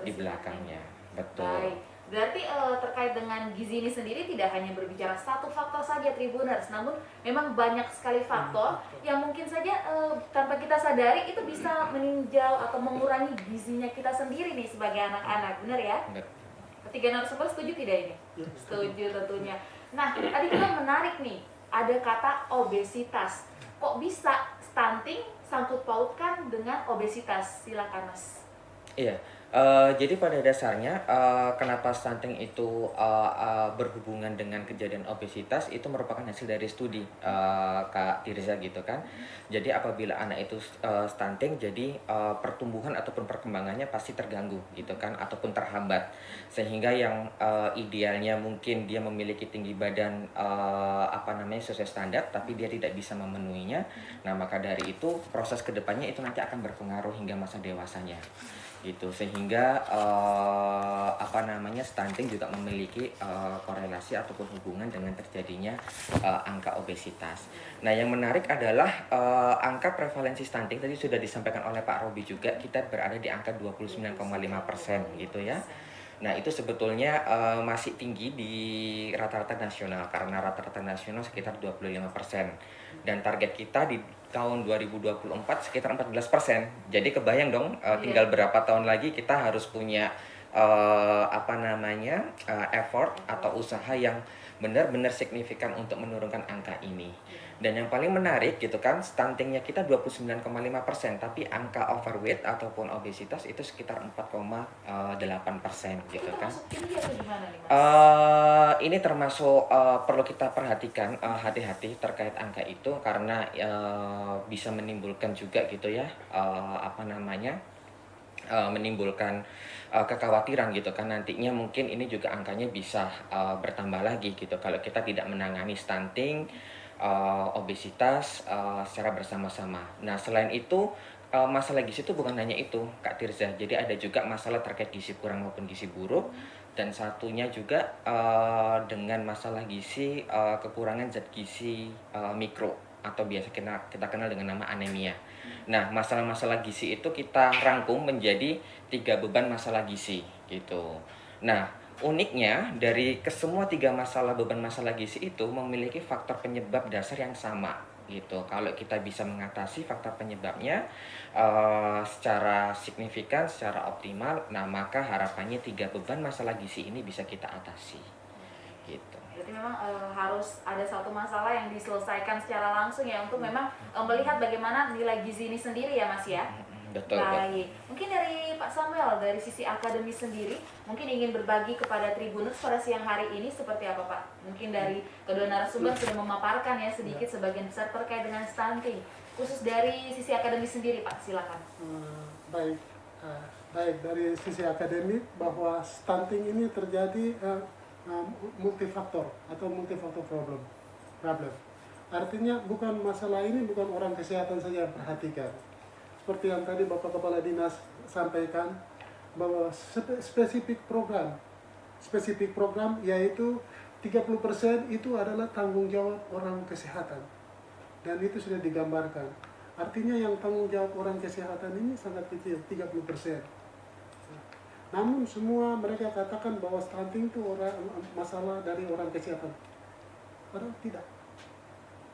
Speaker 5: di belakangnya. Betul.
Speaker 2: Baik, berarti terkait dengan gizi ini sendiri tidak hanya berbicara satu faktor saja Tribuners, namun memang banyak sekali faktor yang mungkin saja tanpa kita sadari itu bisa meninjau atau mengurangi gizinya kita sendiri nih sebagai anak-anak, benar ya? Ketiga narasumber setuju tidak ini? Setuju tentunya. Nah, tadi kita menarik nih, ada kata obesitas. Kok bisa stunting sangkut pautkan dengan obesitas? Silakan Mas.
Speaker 5: Iya, jadi pada dasarnya kenapa stunting itu berhubungan dengan kejadian obesitas itu merupakan hasil dari studi Kak Tirza gitu kan. Jadi apabila anak itu stunting, jadi pertumbuhan ataupun perkembangannya pasti terganggu gitu kan, ataupun terhambat. Sehingga yang idealnya mungkin dia memiliki tinggi badan sesuai standar, tapi dia tidak bisa memenuhinya. Nah, maka dari itu proses kedepannya itu nanti akan berpengaruh hingga masa dewasanya gitu, sehingga stunting juga memiliki korelasi ataupun hubungan dengan terjadinya angka obesitas. Nah, yang menarik adalah angka prevalensi stunting tadi sudah disampaikan oleh Pak Robi juga, kita berada di angka 29,5% gitu ya. Nah, itu sebetulnya masih tinggi di rata-rata nasional, karena rata-rata nasional sekitar 25%. Dan target kita di tahun 2024 sekitar 14%. Jadi kebayang dong, tinggal berapa tahun lagi kita harus punya effort atau usaha yang benar-benar signifikan untuk menurunkan angka ini. Dan yang paling menarik gitu kan, stuntingnya kita 29,5%, tapi angka overweight ataupun obesitas itu sekitar 4,8% gitu kan. Ini termasuk perlu kita perhatikan, hati-hati terkait angka itu, karena bisa menimbulkan juga gitu ya, menimbulkan kekhawatiran gitu kan, nantinya mungkin ini juga angkanya bisa bertambah lagi gitu kalau kita tidak menangani stunting, obesitas secara bersama-sama. Nah, selain itu masalah gizi itu bukan hanya itu Kak Tirza, jadi ada juga masalah terkait gizi kurang maupun gizi buruk, dan satunya juga dengan masalah gizi kekurangan zat gizi mikro atau biasa kita kenal dengan nama anemia. Nah, masalah-masalah gizi itu kita rangkum menjadi 3 beban masalah gizi gitu. Nah, uniknya dari kesemua 3 beban masalah gizi itu memiliki faktor penyebab dasar yang sama gitu. Kalau kita bisa mengatasi faktor penyebabnya secara signifikan, secara optimal, nah maka harapannya 3 beban masalah gizi ini bisa kita atasi gitu.
Speaker 2: Berarti memang harus ada satu masalah yang diselesaikan secara langsung ya, untuk memang melihat bagaimana nilai gizi ini sendiri ya Mas ya.
Speaker 5: Betul.
Speaker 2: Baik, mungkin dari Pak Samuel, dari sisi akademis sendiri, mungkin ingin berbagi kepada Tribuners pada siang hari ini seperti apa Pak? Mungkin dari kedua narasumber sudah memaparkan ya sedikit sebagian besar terkait dengan stunting. Khusus dari sisi akademis sendiri Pak, silakan.
Speaker 6: Baik, dari sisi akademik bahwa stunting ini terjadi multifaktor atau multifaktor problem. Artinya bukan masalah ini bukan orang kesehatan saja yang perhatikan. Seperti yang tadi Bapak Kepala Dinas sampaikan, bahwa spesifik program yaitu 30% itu adalah tanggung jawab orang kesehatan, dan itu sudah digambarkan. Artinya yang tanggung jawab orang kesehatan ini sangat kecil, 30%. Namun semua mereka katakan bahwa stunting itu masalah dari orang kesehatan. Padahal tidak.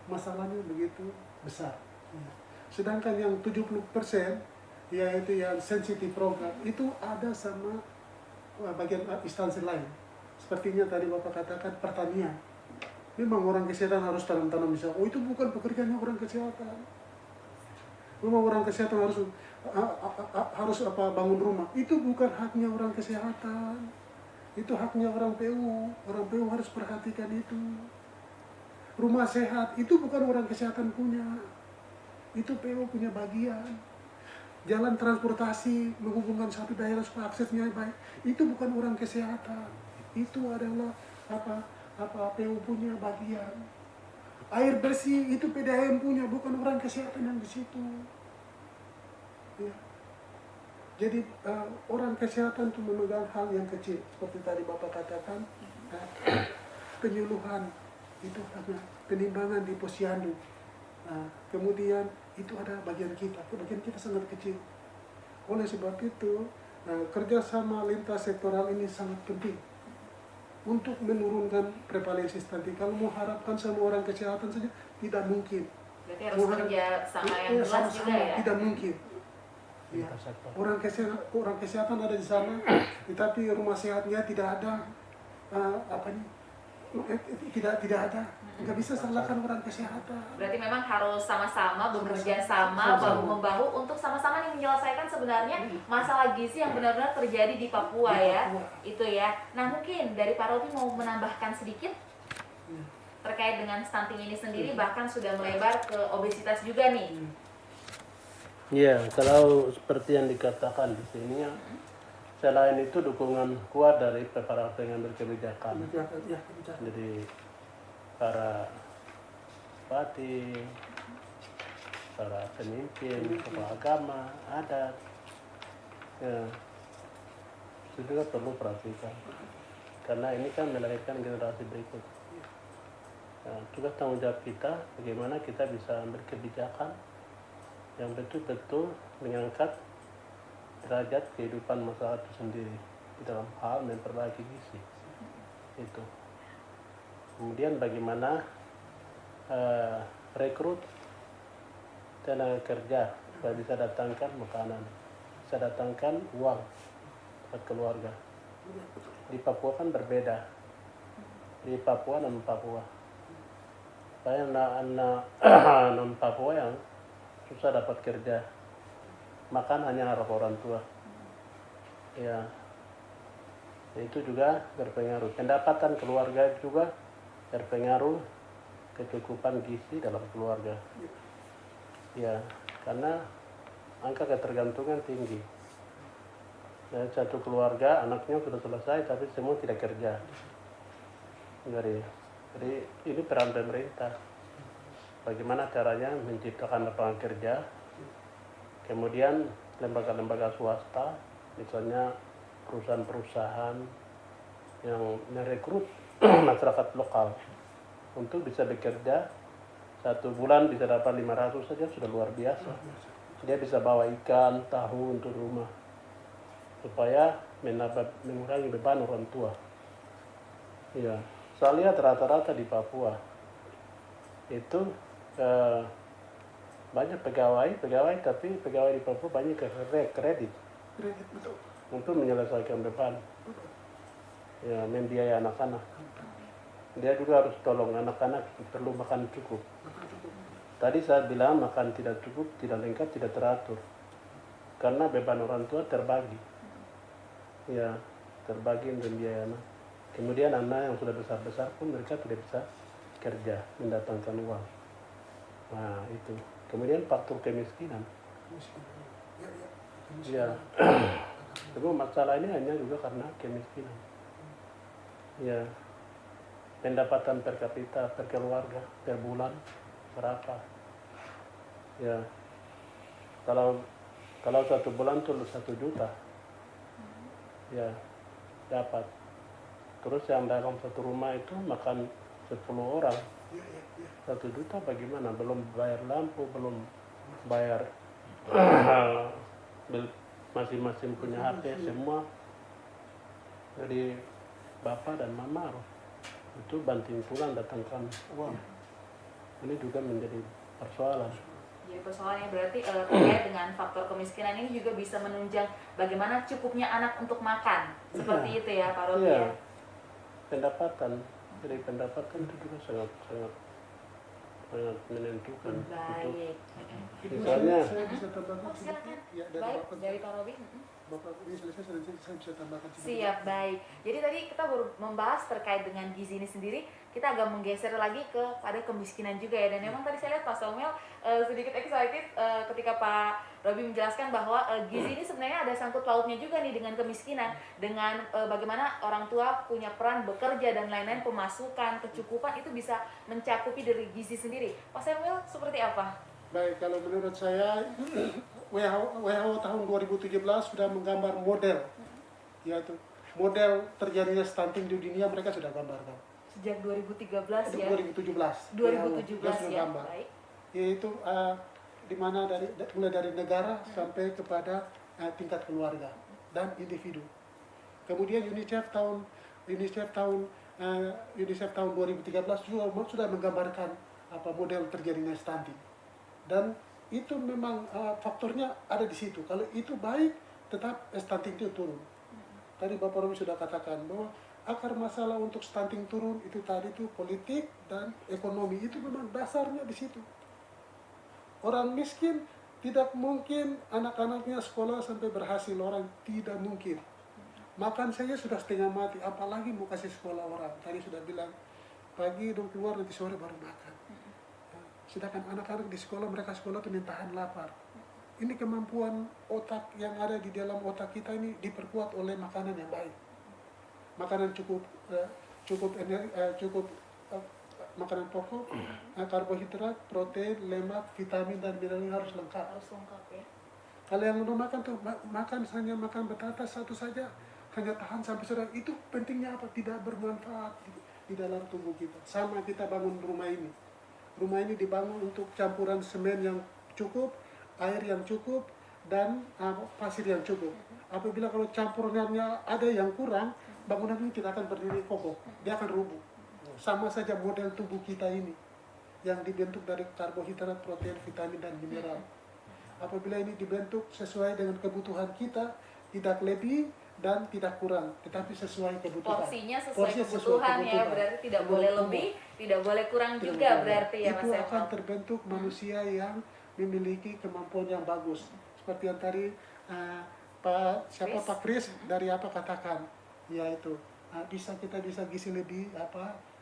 Speaker 6: Masalahnya begitu besar. Sedangkan yang 70%, yaitu yang sensitif program, itu ada sama bagian instansi lain. Sepertinya tadi Bapak katakan pertanian. Memang orang kesehatan harus tanam-tanam bisa. Oh, itu bukan pekerjaannya orang kesehatan. Memang orang kesehatan harus bangun rumah. Itu bukan haknya orang kesehatan. Itu haknya orang PU. Orang PU harus perhatikan itu. Rumah sehat itu bukan orang kesehatan punya. Itu PU punya bagian. jalan transportasi menghubungkan satu daerah supaya aksesnya baik, itu bukan orang kesehatan, itu adalah PU punya bagian. Air bersih itu PDAM punya, bukan orang kesehatan yang di situ. Ya. Jadi orang kesehatan itu memegang hal yang kecil, seperti tadi Bapak katakan, penyuluhan itu hanya penimbangan di posyandu. Kemudian itu ada bagian kita sangat kecil. Oleh sebab itu, kerjasama lintas sektoral ini sangat penting untuk menurunkan prevalensi stunting. Kalau mau harapkan semua orang kesehatan saja, tidak mungkin.
Speaker 2: Berarti harus kerja sama yang jelas juga ya.
Speaker 6: Tidak mungkin. Ya. Orang kesehatan ada di sana, tetapi rumah sehatnya tidak ada, tidak ada. Nggak bisa salahkan orang kesehatan.
Speaker 2: Berarti memang harus sama-sama bekerja sama, bahu-membahu untuk sama-sama nih menyelesaikan sebenarnya masalah gizi yang benar-benar terjadi di Papua ya. Itu ya. Nah mungkin dari Pak Robi mau menambahkan sedikit terkait dengan stunting ini sendiri, bahkan sudah melebar ke obesitas juga nih.
Speaker 4: Ya, kalau seperti yang dikatakan di sini ya, selain itu dukungan kuat dari para pengambil kebijakan. Jadi para bupati, para pemimpin, kepala agama, adat, ya, itu juga perlu perhatikan. Karena ini kan melahirkan generasi berikut. Nah, tugas tanggung jawab kita, bagaimana kita bisa ambil kebijakan yang betul-betul mengangkat derajat kehidupan masyarakat itu sendiri di dalam hal memperbaiki gizi itu. Kemudian bagaimana rekrut tenaga kerja supaya bisa datangkan makanan, bisa datangkan uang buat keluarga. Di Papua kan berbeda, di Papua dan Papua. Saya anak non Papua yang susah dapat kerja, makan hanya harap orang tua. Ya, itu juga berpengaruh. Pendapatan keluarga juga berpengaruh kecukupan gizi dalam keluarga. Ya, karena angka ketergantungan tinggi. Dan satu keluarga anaknya sudah selesai tapi semua tidak kerja. Jadi ini peran pemerintah. Bagaimana caranya menciptakan lapangan kerja, kemudian lembaga-lembaga swasta, misalnya perusahaan-perusahaan yang merekrut masyarakat lokal untuk bisa bekerja, 1 bulan bisa dapat 500 saja sudah luar biasa. Dia bisa bawa ikan, tahu untuk rumah, supaya mengurangi beban orang tua. Ya, saya lihat rata-rata di Papua itu banyak pegawai tapi pegawai di Papua banyak kredit untuk menyelesaikan beban, ya, membiayai anak-anak. Dia juga harus tolong anak-anak perlu makan cukup. Tadi saya bilang makan tidak cukup, tidak lengkap, tidak teratur, karena beban orang tua terbagi, ya, terbagi untuk membiayai anak. Kemudian anak yang sudah besar-besar pun mereka tidak bisa kerja mendatangkan uang. Nah itu. Kemudian faktor kemiskinan. Ya, tapi masalah ini hanya juga karena kemiskinan. Ya, pendapatan per kapita per keluarga per bulan berapa? Ya, kalau 1 bulan tuh 1 juta, ya dapat. Terus yang dalam satu rumah itu makan 10 orang, 1 juta bagaimana? Belum bayar lampu, belum bayar masing-masing punya HP semua. Jadi bapak dan mama harus itu banting tulang datangkan uang. Ini juga menjadi persoalan.
Speaker 2: Jadi persoalannya berarti terkait dengan faktor kemiskinan ini juga bisa menunjang bagaimana cukupnya anak untuk makan. Seperti itu ya Pak Robi ya.
Speaker 4: Pendapatan. Jadi pendapatan itu juga sangat menentukan.
Speaker 2: Baik.
Speaker 4: Misalnya,
Speaker 6: saya bisa tambahkan
Speaker 2: Silakan.
Speaker 6: sedikit, ya, dari
Speaker 2: Baik,
Speaker 6: Bapak.
Speaker 2: dari Pak Robi.
Speaker 6: Bapak ini selesai, nanti saya bisa tambahkan sedikit.
Speaker 2: Siap, baik. Jadi tadi kita baru membahas terkait dengan gizi ini sendiri, kita agak menggeser lagi pada kemiskinan juga ya. Dan memang tadi saya lihat Pak Samuel sedikit excited ketika Pak Robi menjelaskan bahwa gizi ini sebenarnya ada sangkut pautnya juga nih dengan kemiskinan, dengan bagaimana orang tua punya peran bekerja dan lain-lain, pemasukan, kecukupan itu bisa mencakupi dari gizi sendiri. Pak Samuel seperti apa?
Speaker 6: Baik, kalau menurut saya WHO tahun 2017 sudah menggambar model, yaitu model terjadinya stunting di dunia, mereka sudah gambarkan.
Speaker 2: Sejak 2013 ya.
Speaker 6: 2017.
Speaker 2: 2017
Speaker 6: WHO sudah
Speaker 2: ya.
Speaker 6: gambar.
Speaker 2: Baik.
Speaker 6: Yaitu di mana mulai dari negara sampai kepada tingkat keluarga dan individu. Kemudian UNICEF tahun 2013 juga sudah menggambarkan model terjadinya stunting. Dan itu memang faktornya ada di situ. Kalau itu baik, tetap stunting itu turun. Tadi Bapak Romi sudah katakan bahwa akar masalah untuk stunting turun itu tadi itu politik dan ekonomi, itu memang dasarnya di situ. Orang miskin tidak mungkin anak-anaknya sekolah sampai berhasil, orang tidak mungkin. Makan saja sudah setengah mati, apalagi mau kasih sekolah orang. Tadi sudah bilang pagi dong keluar, nanti sore baru makan. Sedangkan anak-anak di sekolah, mereka sekolah itu tahan lapar. Ini kemampuan otak yang ada di dalam otak kita ini diperkuat oleh makanan yang baik. Makanan cukup makanan pokok, karbohidrat, protein, lemak, vitamin dan mineral harus lengkap.
Speaker 2: Harus lengkap ya.
Speaker 6: Kalau yang udah makan tuh hanya makan batata satu saja, hanya tahan sampai sore, itu pentingnya apa? Tidak bermanfaat di dalam tubuh kita. Sama kita bangun rumah ini. Rumah ini dibangun untuk campuran semen yang cukup, air yang cukup, dan pasir yang cukup. Apabila kalau campurannya ada yang kurang, bangunan ini tidak akan berdiri kokoh, dia akan rubuh. Sama saja model tubuh kita ini, yang dibentuk dari karbohidrat, protein, vitamin, dan mineral. Apabila ini dibentuk sesuai dengan kebutuhan kita, tidak lebih dan tidak kurang, tetapi sesuai kebutuhan.
Speaker 2: Porsinya sesuai kebutuhan ya, berarti tidak boleh lebih, tidak boleh kurang juga berarti ya Mas
Speaker 6: Itu
Speaker 2: Eko.
Speaker 6: akan terbentuk manusia yang memiliki kemampuan yang bagus. Seperti yang tadi Pak Kris dari katakan, yaitu kita bisa gizi lebih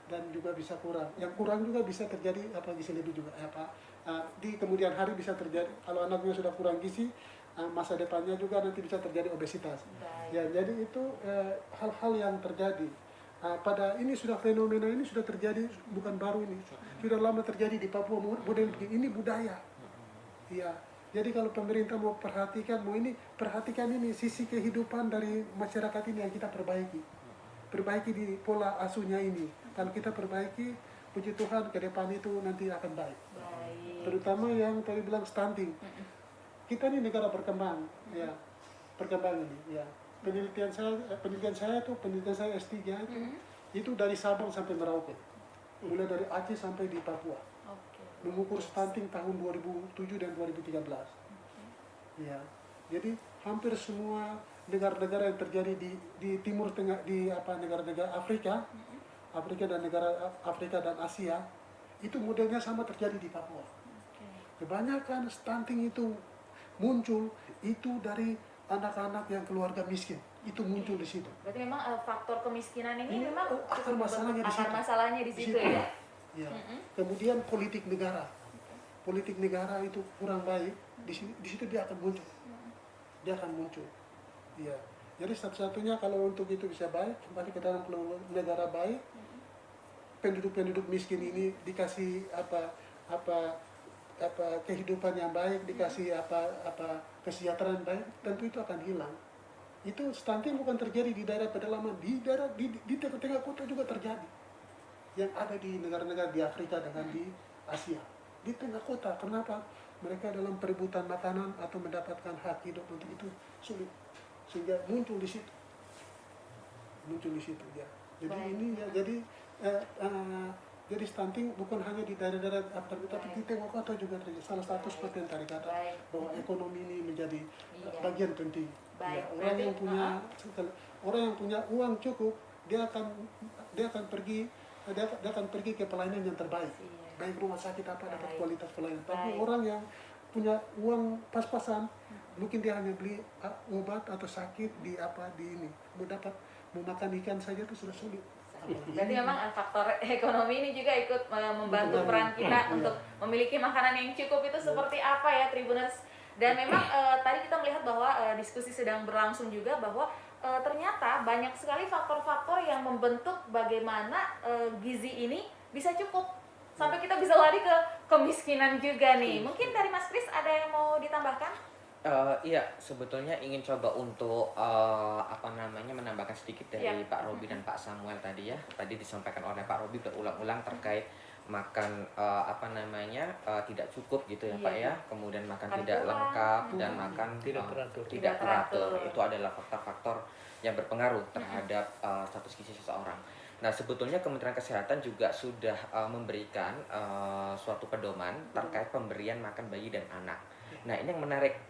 Speaker 6: dan juga bisa kurang. Yang kurang juga bisa terjadi gizi lebih juga di kemudian hari bisa terjadi. Kalau anaknya sudah kurang gizi, masa depannya juga nanti bisa terjadi obesitas. Ya, jadi itu hal-hal yang terjadi. Pada ini sudah fenomena ini sudah terjadi, bukan baru ini, sudah lama terjadi di Papua. Model ini budaya. Ya, jadi kalau pemerintah mau perhatikan ini sisi kehidupan dari masyarakat ini yang kita perbaiki di pola asuhnya ini. Kalau kita perbaiki, puji Tuhan ke depan itu nanti akan baik. Terutama yang tadi bilang stunting. Kita ini negara berkembang, ya, berkembang ini, ya. Penelitian saya S3 itu dari Sabang sampai Merauke, mulai dari Aceh sampai di Papua, mengukur stunting tahun 2007 dan 2013. Ya, jadi hampir semua negara-negara yang terjadi di Timur Tengah, di negara-negara Afrika dan negara Afrika dan Asia, itu modelnya sama terjadi di Papua. Kebanyakan stunting itu muncul itu dari anak-anak yang keluarga miskin, itu muncul di situ.
Speaker 2: Berarti memang faktor kemiskinan ini memang
Speaker 6: akar
Speaker 2: masalahnya di situ ya.
Speaker 6: Ya. Kemudian politik negara itu kurang baik, di situ dia akan muncul. Ya. Jadi satu-satunya kalau untuk itu bisa baik, kembali ke dalam negara baik, penduduk miskin ini dikasih kehidupan yang baik, dikasih kesejahteraan baik, tentu itu akan hilang. Itu stunting bukan terjadi di daerah pedalaman, di tengah-tengah kota juga terjadi. Yang ada di negara-negara di Afrika dengan di Asia, di tengah kota. Kenapa? Mereka dalam perebutan makanan atau mendapatkan hak hidup untuk itu sulit, sehingga muncul di situ ya. Jadi ini ya, jadi stunting bukan hanya di daerah-daerah tapi di tengah kota juga terjadi. Salah satu seperti yang tadi kata, bahwa ekonomi ini menjadi bagian penting. Ya, orang yang punya uang cukup, dia akan pergi ke pelayanan yang terbaik. Baik rumah sakit dapat kualitas pelayanan. Tapi orang yang punya uang pas-pasan, Mungkin dia hanya beli obat atau sakit di ini. Mau makan ikan saja itu sudah sulit.
Speaker 2: Berarti memang faktor ekonomi ini juga ikut membantu peran kita untuk memiliki makanan yang cukup itu seperti apa ya Tribuners. Dan memang tadi kita melihat bahwa diskusi sedang berlangsung juga bahwa ternyata banyak sekali faktor-faktor yang membentuk bagaimana gizi ini bisa cukup sampai kita bisa lari ke kemiskinan juga nih. Mungkin dari Mas Kris ada yang mau ditambahkan?
Speaker 5: Iya, sebetulnya ingin coba untuk menambahkan sedikit dari
Speaker 2: Iya.
Speaker 5: Pak Robi dan Pak Samuel tadi ya. Tadi disampaikan oleh Pak Robi berulang-ulang terkait makan tidak cukup gitu ya
Speaker 2: Iya.
Speaker 5: Pak ya. Kemudian makan
Speaker 2: Makan
Speaker 5: tidak
Speaker 2: kurang.
Speaker 5: lengkap dan makan
Speaker 4: Tidak teratur.
Speaker 5: tidak
Speaker 2: Tidak teratur.
Speaker 5: teratur. Itu adalah faktor-faktor yang berpengaruh terhadap status gizi seseorang. Nah, sebetulnya Kementerian Kesehatan juga sudah memberikan suatu pedoman terkait pemberian makan bayi dan anak. Nah, ini yang menarik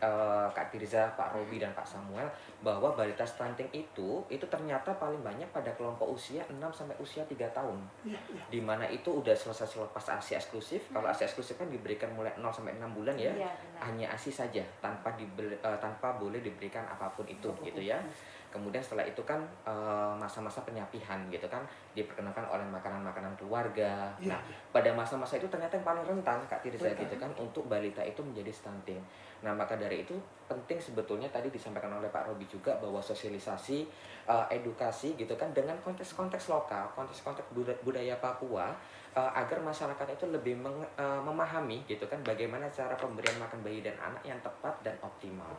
Speaker 5: Kak Tirza, Pak Robi dan Pak Samuel, bahwa balita stunting itu ternyata paling banyak pada kelompok usia 6 sampai usia 3 tahun.
Speaker 6: Iya, iya.
Speaker 5: Di mana itu udah selesai selepas ASI eksklusif. Kalau ASI eksklusif kan diberikan mulai 0 sampai 6 bulan ya.
Speaker 2: Iya, benar.
Speaker 5: Hanya ASI saja tanpa boleh diberikan apapun itu gitu ya. Kemudian setelah itu kan masa-masa penyapihan gitu kan, diperkenalkan oleh makanan-makanan keluarga.
Speaker 6: Iya,
Speaker 5: Nah, pada masa-masa itu ternyata yang paling rentan Kak Tirza
Speaker 6: Rentan.
Speaker 5: gitu kan untuk balita itu menjadi stunting. Nah, maka dari itu penting sebetulnya tadi disampaikan oleh Pak Robi juga bahwa sosialisasi, edukasi gitu kan dengan konteks-konteks lokal, konteks-konteks budaya Papua agar masyarakat itu lebih memahami gitu kan bagaimana cara pemberian makan bayi dan anak yang tepat dan optimal.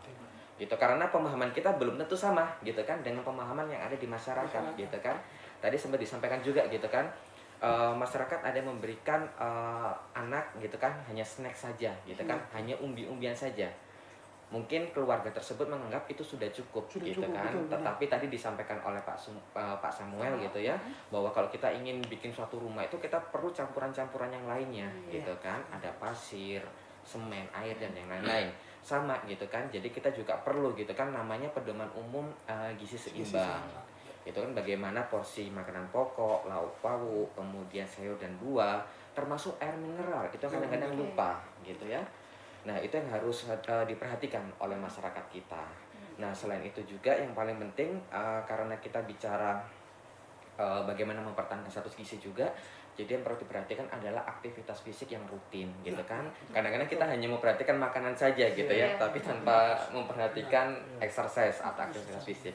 Speaker 5: Gitu, karena pemahaman kita belum tentu sama gitu kan dengan pemahaman yang ada di masyarakat gitu kan. Tadi sempat disampaikan juga gitu kan, masyarakat ada yang memberikan anak gitu kan hanya snack saja gitu kan, hanya umbi-umbian saja. Mungkin keluarga tersebut menganggap itu sudah cukup gitu
Speaker 6: cukup,
Speaker 5: kan.
Speaker 6: betul, benar.
Speaker 5: Tetapi tadi disampaikan oleh Pak Samuel gitu ya, bahwa kalau kita ingin bikin suatu rumah itu kita perlu campuran-campuran yang lainnya gitu kan. Ada pasir, semen, air dan yang lain-lain. Sama gitu kan. Jadi kita juga perlu gitu kan namanya pedoman umum gizi seimbang. Itu kan bagaimana porsi makanan pokok, lauk pauk, kemudian sayur dan buah, termasuk air mineral. Itu kadang-kadang lupa gitu ya. Nah, itu yang harus diperhatikan oleh masyarakat kita. Nah, selain itu juga yang paling penting karena kita bicara bagaimana mempertahankan status gizi juga, jadi yang perlu diperhatikan adalah aktivitas fisik yang rutin gitu kan. Kadang-kadang kita hanya memperhatikan makanan saja gitu ya, tapi tanpa memperhatikan exercise atau aktivitas fisik.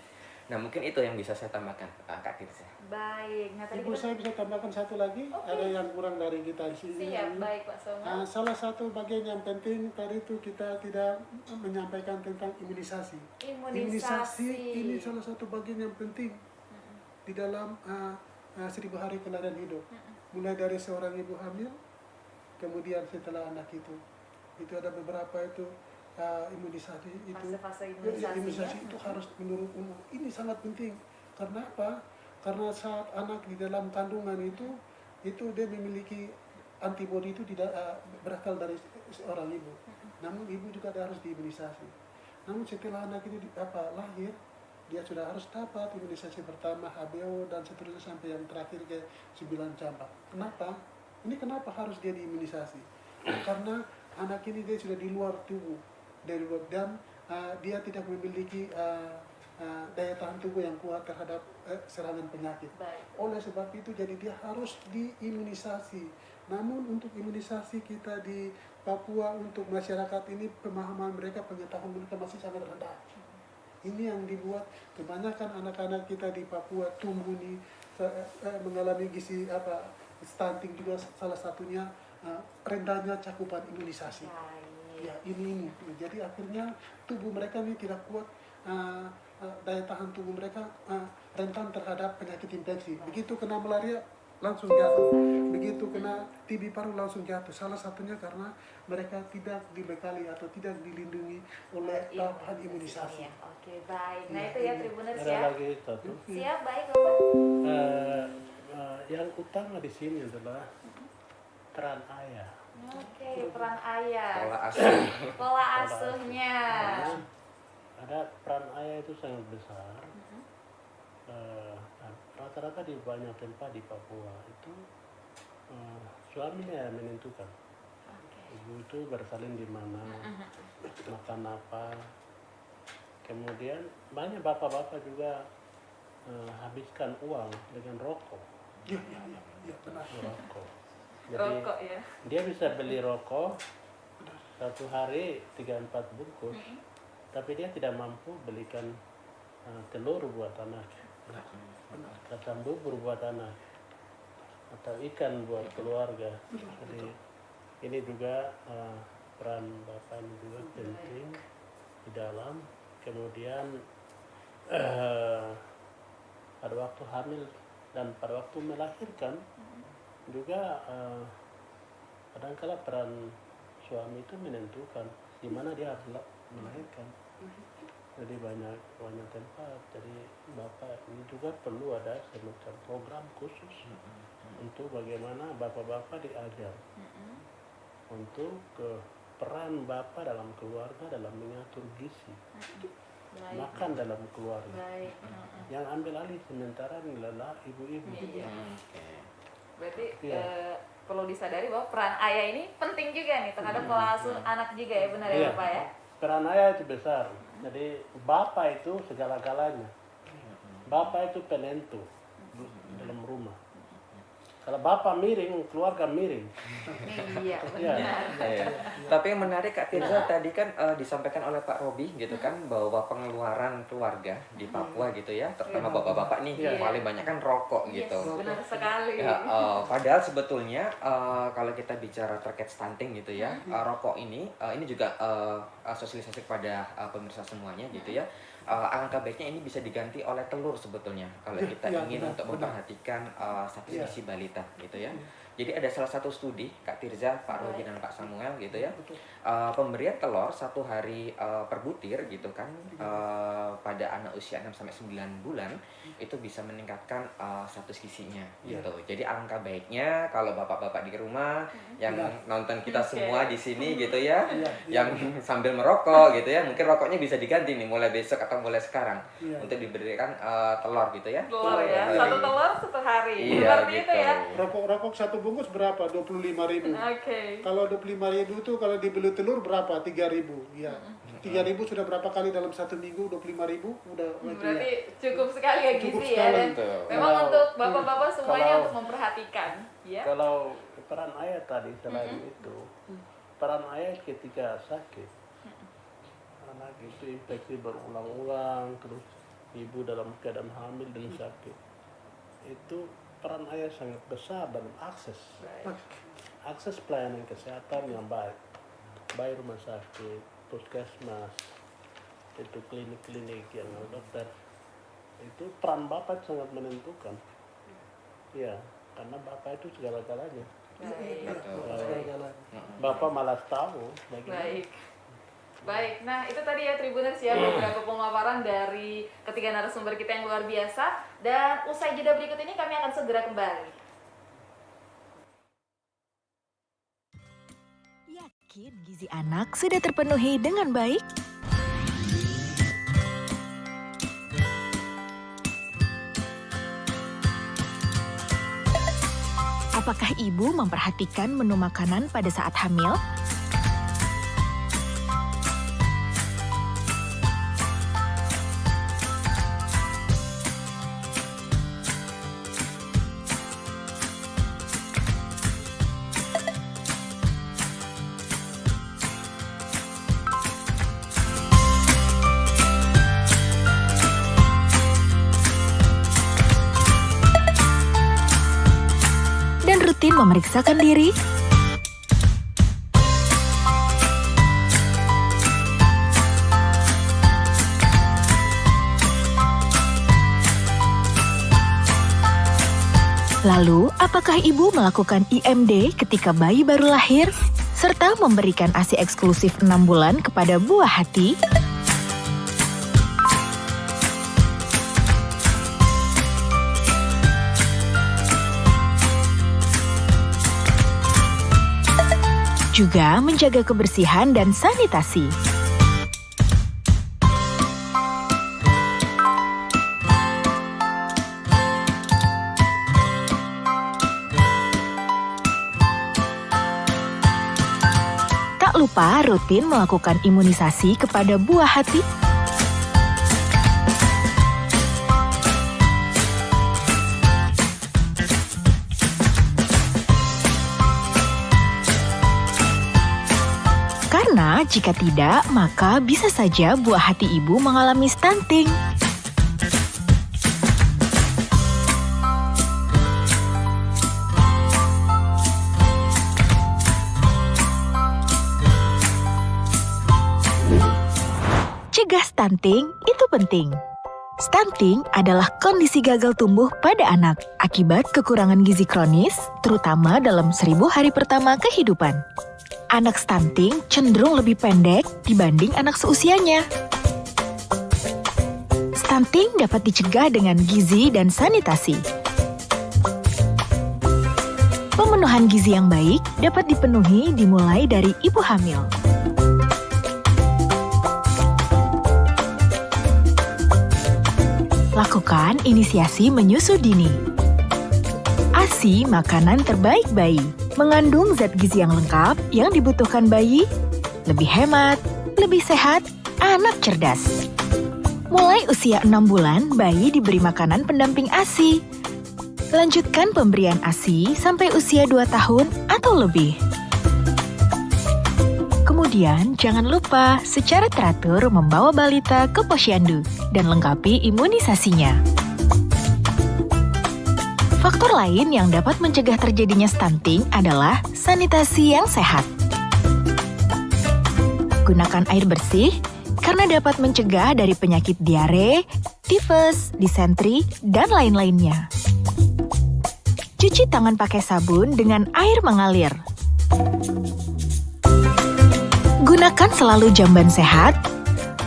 Speaker 5: Nah, mungkin itu yang bisa saya tambahkan Kak Tirza.
Speaker 2: Baik. Nah, tadi
Speaker 6: Ibu, saya bisa tambahkan satu lagi. Ada yang kurang dari kita di sini.
Speaker 2: siap, baik Pak Samuel.
Speaker 6: Salah satu bagian yang penting tadi itu kita tidak menyampaikan tentang imunisasi.
Speaker 2: Imunisasi.
Speaker 6: Ini salah satu bagian yang penting di dalam 1000 hari kelahiran hidup. Mulai dari seorang ibu hamil, kemudian setelah anak itu ada beberapa itu imunisasi itu.
Speaker 2: Fase-fase
Speaker 6: Imunisasi itu harus menurut umum. Ini sangat penting. Karena apa? Karena saat anak di dalam kandungan itu dia memiliki antibodi itu tidak berasal dari seorang ibu. Namun ibu juga harus diimunisasi. Namun setelah anak itu lahir, dia sudah harus dapat imunisasi pertama, HBO dan seterusnya sampai yang terakhir ke 9 campak. Kenapa? Ini kenapa harus dia diimunisasi? Karena anak ini dia sudah di luar tubuh, dan dia tidak memiliki daya tahan tubuh yang kuat terhadap serangan penyakit.
Speaker 2: Baik.
Speaker 6: Oleh sebab itu jadi dia harus diimunisasi. Namun untuk imunisasi kita di Papua untuk masyarakat ini pemahaman mereka, pengetahuan mereka masih sangat rendah. Ini yang dibuat kebanyakan anak-anak kita di Papua tumbuh mengalami gizi stunting juga salah satunya rendahnya cakupan imunisasi. Ya, ini. Jadi akhirnya tubuh mereka ini tidak kuat, daya tahan tubuh mereka rentan terhadap penyakit infeksi. Begitu kena malaria langsung jatuh, begitu kena TB paru langsung jatuh. Salah satunya karena mereka tidak dibekali atau tidak dilindungi oleh tahapan imunisasi.
Speaker 2: Oke, baik. Nah, itu ya Tribuners
Speaker 4: Ada
Speaker 2: ya.
Speaker 4: lagi satu.
Speaker 2: Siap, baik Bapak.
Speaker 4: Yang utama di sini adalah peran ayah.
Speaker 2: Oke, peran ayah.
Speaker 5: Pola asuh.
Speaker 2: Pola asuhnya.
Speaker 4: Ada peran ayah itu sangat besar. Rata-rata di banyak tempat di Papua itu suaminya yang menentukan. Ibu itu bersalin di mana, makan apa, Kemudian banyak bapak-bapak juga habiskan uang dengan rokok.
Speaker 6: Iya, benar.
Speaker 4: Rokok. Jadi
Speaker 2: Rokok ya.
Speaker 4: dia bisa beli rokok satu hari 3-4 bungkus, tapi dia tidak mampu belikan telur buat anak, kacang bubur buat anak, atau ikan buat keluarga. Jadi ini juga peran bapak ini juga penting di dalam. Kemudian pada waktu hamil dan pada waktu melahirkan juga kadang-kala peran suami itu menentukan di mana dia harus melahirkan. Jadi banyak tempat. Jadi bapak ini juga perlu ada semacam program khusus untuk bagaimana bapak-bapak diajar untuk peran bapak dalam keluarga dalam mengatur gizi, makan dalam keluarga.
Speaker 2: Baik.
Speaker 4: Yang ambil alih sementara adalah ibu-ibu.
Speaker 2: Iya. Berarti
Speaker 4: Iya.
Speaker 2: perlu disadari bahwa peran ayah ini penting juga nih terhadap pola asuh anak juga ya, benar ya
Speaker 4: Iya.
Speaker 2: Bapak ya?
Speaker 4: Peran ayah itu besar. Jadi bapak itu segala-galanya. Bapak itu penentu dalam rumah. Kalau bapak miring, keluarga miring.
Speaker 2: Iya,
Speaker 4: Iya.
Speaker 2: benar.
Speaker 5: Iya. Tapi yang menarik Kak Tirza tadi kan disampaikan oleh Pak Robi gitu kan bahwa pengeluaran keluarga di Papua gitu ya, terutama bapak-bapak nih
Speaker 4: Iya.
Speaker 5: paling banyak kan rokok
Speaker 2: Yes,
Speaker 5: gitu.
Speaker 2: benar sekali.
Speaker 5: Ya, padahal sebetulnya kalau kita bicara terkait stunting gitu ya, rokok ini juga sosialisasi kepada pemirsa semuanya gitu ya. Alangkah baiknya ini bisa diganti oleh telur sebetulnya kalau kita
Speaker 6: Ya,
Speaker 5: ingin
Speaker 6: benar,
Speaker 5: untuk
Speaker 6: benar.
Speaker 5: memperhatikan status
Speaker 6: Ya.
Speaker 5: gizi balita gitu ya. Jadi ada salah satu studi Kak Tirza, Pak Robi dan Pak Samuel gitu ya. Pemberian telur 1 hari per butir gitu kan pada anak usia 6-9 bulan itu bisa meningkatkan status gizinya gitu. Jadi alangkah baiknya kalau bapak-bapak di rumah yang nonton kita semua di sini gitu ya, yang sambil merokok gitu ya, mungkin rokoknya bisa diganti nih mulai besok atau mulai sekarang untuk diberikan telur gitu ya.
Speaker 2: Telur ya,
Speaker 5: Telur.
Speaker 2: 1 telur 1 hari.
Speaker 5: Iya,
Speaker 2: Seperti itu
Speaker 5: gitu.
Speaker 2: ya.
Speaker 6: Rokok satu bungkus berapa? 25.000.
Speaker 2: Oke.
Speaker 6: Kalau 25.000 itu kalau dibeli telur berapa? 3.000. Ya. 3.000 sudah berapa kali dalam 1 minggu? 25.000 udah itu ya.
Speaker 2: Berarti cukup sekali ya
Speaker 6: Cukup
Speaker 2: gizi ya,
Speaker 6: sekali.
Speaker 2: dan
Speaker 5: Betul.
Speaker 2: memang untuk bapak-bapak semuanya
Speaker 4: Kalau-
Speaker 2: untuk memperhatikan ya.
Speaker 4: Kalau peran ayah tadi selain itu, peran ayah ketika sakit, anak itu infeksi berulang-ulang, terus ibu dalam keadaan hamil dan sakit, itu peran ayah sangat besar dalam akses pelayanan kesehatan yang baik rumah sakit, puskesmas, itu klinik-klinik yang dokter, itu peran bapak sangat menentukan. Ya, karena bapak itu segala-galanya.
Speaker 2: Baik.
Speaker 4: Bapak malas tahu bagaimana.
Speaker 2: Baik, nah itu tadi ya Tribuners ya beberapa pemaparan dari ketiga narasumber kita yang luar biasa. Dan usai jeda berikut ini kami akan segera kembali.
Speaker 1: Yakin gizi anak sudah terpenuhi dengan baik? Apakah ibu memperhatikan menu makanan pada saat hamil? Dan rutin memeriksakan diri? Lalu, apakah ibu melakukan IMD ketika bayi baru lahir? Serta memberikan ASI eksklusif 6 bulan kepada buah hati? Juga menjaga kebersihan dan sanitasi. Tak lupa rutin melakukan imunisasi kepada buah hati. Karena jika tidak, maka bisa saja buah hati ibu mengalami stunting. Cegah stunting itu penting. Stunting adalah kondisi gagal tumbuh pada anak akibat kekurangan gizi kronis, terutama dalam 1000 hari pertama kehidupan. Anak stunting cenderung lebih pendek dibanding anak seusianya. Stunting dapat dicegah dengan gizi dan sanitasi. Pemenuhan gizi yang baik dapat dipenuhi dimulai dari ibu hamil. Lakukan inisiasi menyusu dini. ASI makanan terbaik bayi, mengandung zat gizi yang lengkap yang dibutuhkan bayi, lebih hemat, lebih sehat, anak cerdas. Mulai usia 6 bulan, bayi diberi makanan pendamping ASI. Lanjutkan pemberian ASI sampai usia 2 tahun atau lebih. Kemudian, jangan lupa secara teratur membawa balita ke posyandu dan lengkapi imunisasinya. Faktor lain yang dapat mencegah terjadinya stunting adalah sanitasi yang sehat. Gunakan air bersih karena dapat mencegah dari penyakit diare, tifus, disentri, dan lain-lainnya. Cuci tangan pakai sabun dengan air mengalir. Gunakan selalu jamban sehat,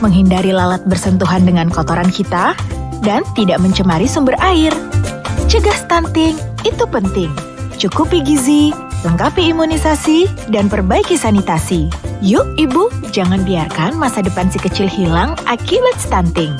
Speaker 1: menghindari lalat bersentuhan dengan kotoran kita, dan tidak mencemari sumber air. Cegah stunting itu penting. Cukupi gizi, lengkapi imunisasi, dan perbaiki sanitasi. Yuk ibu, jangan biarkan masa depan si kecil hilang akibat stunting.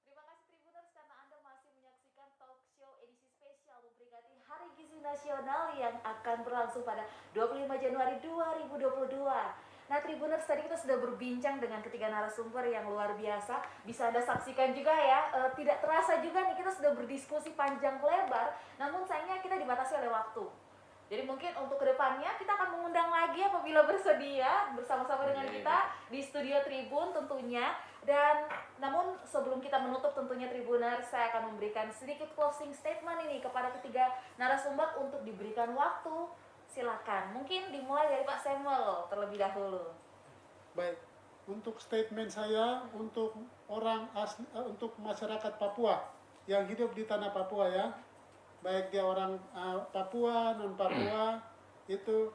Speaker 2: Terima kasih Tribuners karena Anda masih menyaksikan talk show edisi spesial memperingati Hari Gizi Nasional yang akan berlangsung pada 25 Januari 2022. Nah Tribuners, tadi kita sudah berbincang dengan ketiga narasumber yang luar biasa. Bisa Anda saksikan juga ya, tidak terasa juga nih kita sudah berdiskusi panjang lebar. Namun sayangnya kita dibatasi oleh waktu. Jadi mungkin untuk kedepannya kita akan mengundang lagi apabila bersedia bersama-sama dengan kita di studio Tribun tentunya. Dan namun sebelum kita menutup tentunya Tribuners, saya akan memberikan sedikit closing statement ini kepada ketiga narasumber untuk diberikan waktu. Silakan, mungkin dimulai dari Pak Samuel terlebih dahulu.
Speaker 6: Baik, untuk statement saya untuk untuk masyarakat Papua yang hidup di tanah Papua ya, baik dia orang Papua, non Papua, itu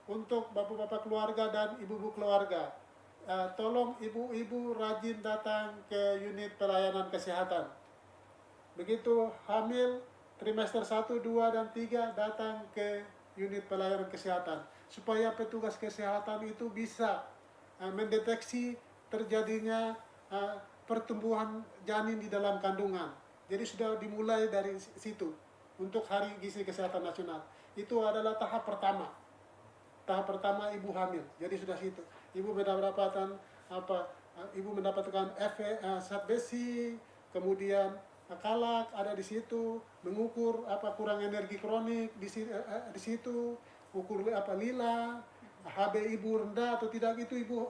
Speaker 6: untuk bapak-bapak keluarga dan ibu-ibu keluarga, tolong ibu-ibu rajin datang ke unit pelayanan kesehatan. Begitu hamil trimester 1, 2, dan 3 datang ke unit pelayanan kesehatan supaya petugas kesehatan itu bisa mendeteksi terjadinya pertumbuhan janin di dalam kandungan. Jadi sudah dimulai dari situ untuk Hari Gizi Kesehatan Nasional. Itu adalah tahap pertama. Tahap pertama ibu hamil. Jadi sudah situ. Ibu mendapatkan zat besi, kemudian kalak ada di situ, mengukur kurang energi kronik di situ, ukur lila, HB ibu rendah atau tidak, itu ibu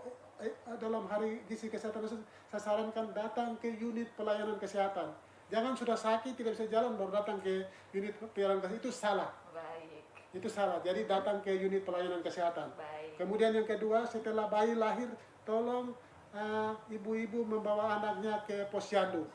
Speaker 6: dalam Hari Gizi Kesehatan saya sarankan datang ke unit pelayanan kesehatan. Jangan sudah sakit tidak bisa jalan baru datang ke unit pelayanan kesehatan, itu salah.
Speaker 2: Baik.
Speaker 6: Itu salah. Jadi datang ke unit pelayanan kesehatan.
Speaker 2: Baik.
Speaker 6: Kemudian yang kedua, setelah bayi lahir, tolong ibu-ibu membawa anaknya ke posyandu.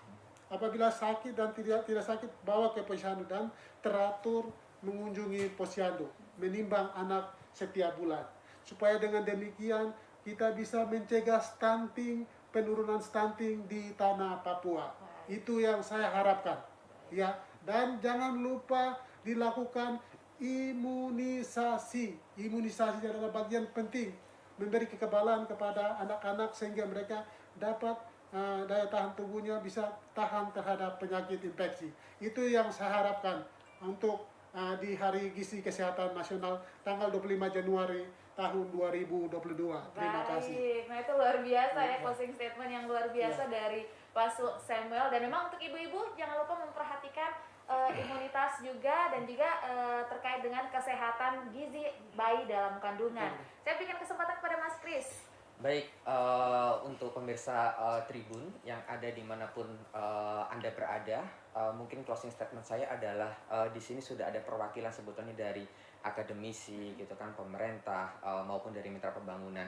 Speaker 6: Apabila sakit dan tidak sakit, bawa ke posyandu dan teratur mengunjungi posyandu, menimbang anak setiap bulan. Supaya dengan demikian kita bisa mencegah stunting, penurunan stunting di tanah Papua. Itu yang saya harapkan. Ya, dan jangan lupa dilakukan imunisasi. Imunisasi adalah bagian penting, memberi kekebalan kepada anak-anak sehingga mereka dapat daya tahan tubuhnya bisa tahan terhadap penyakit infeksi. Itu yang saya harapkan untuk di Hari Gizi Kesehatan Nasional tanggal 25 Januari tahun 2022. Terima kasih.
Speaker 2: Nah itu luar biasa ya closing statement yang luar biasa dari Pak Samuel. Dan memang untuk ibu-ibu jangan lupa memperhatikan imunitas juga dan juga terkait dengan kesehatan gizi bayi dalam kandungan. Saya berikan kesempatan kepada Mas Kris.
Speaker 5: Baik, untuk pemirsa Tribun yang ada dimanapun Anda berada, mungkin closing statement saya adalah di sini sudah ada perwakilan sebetulnya dari akademisi, gitu kan, pemerintah maupun dari mitra pembangunan.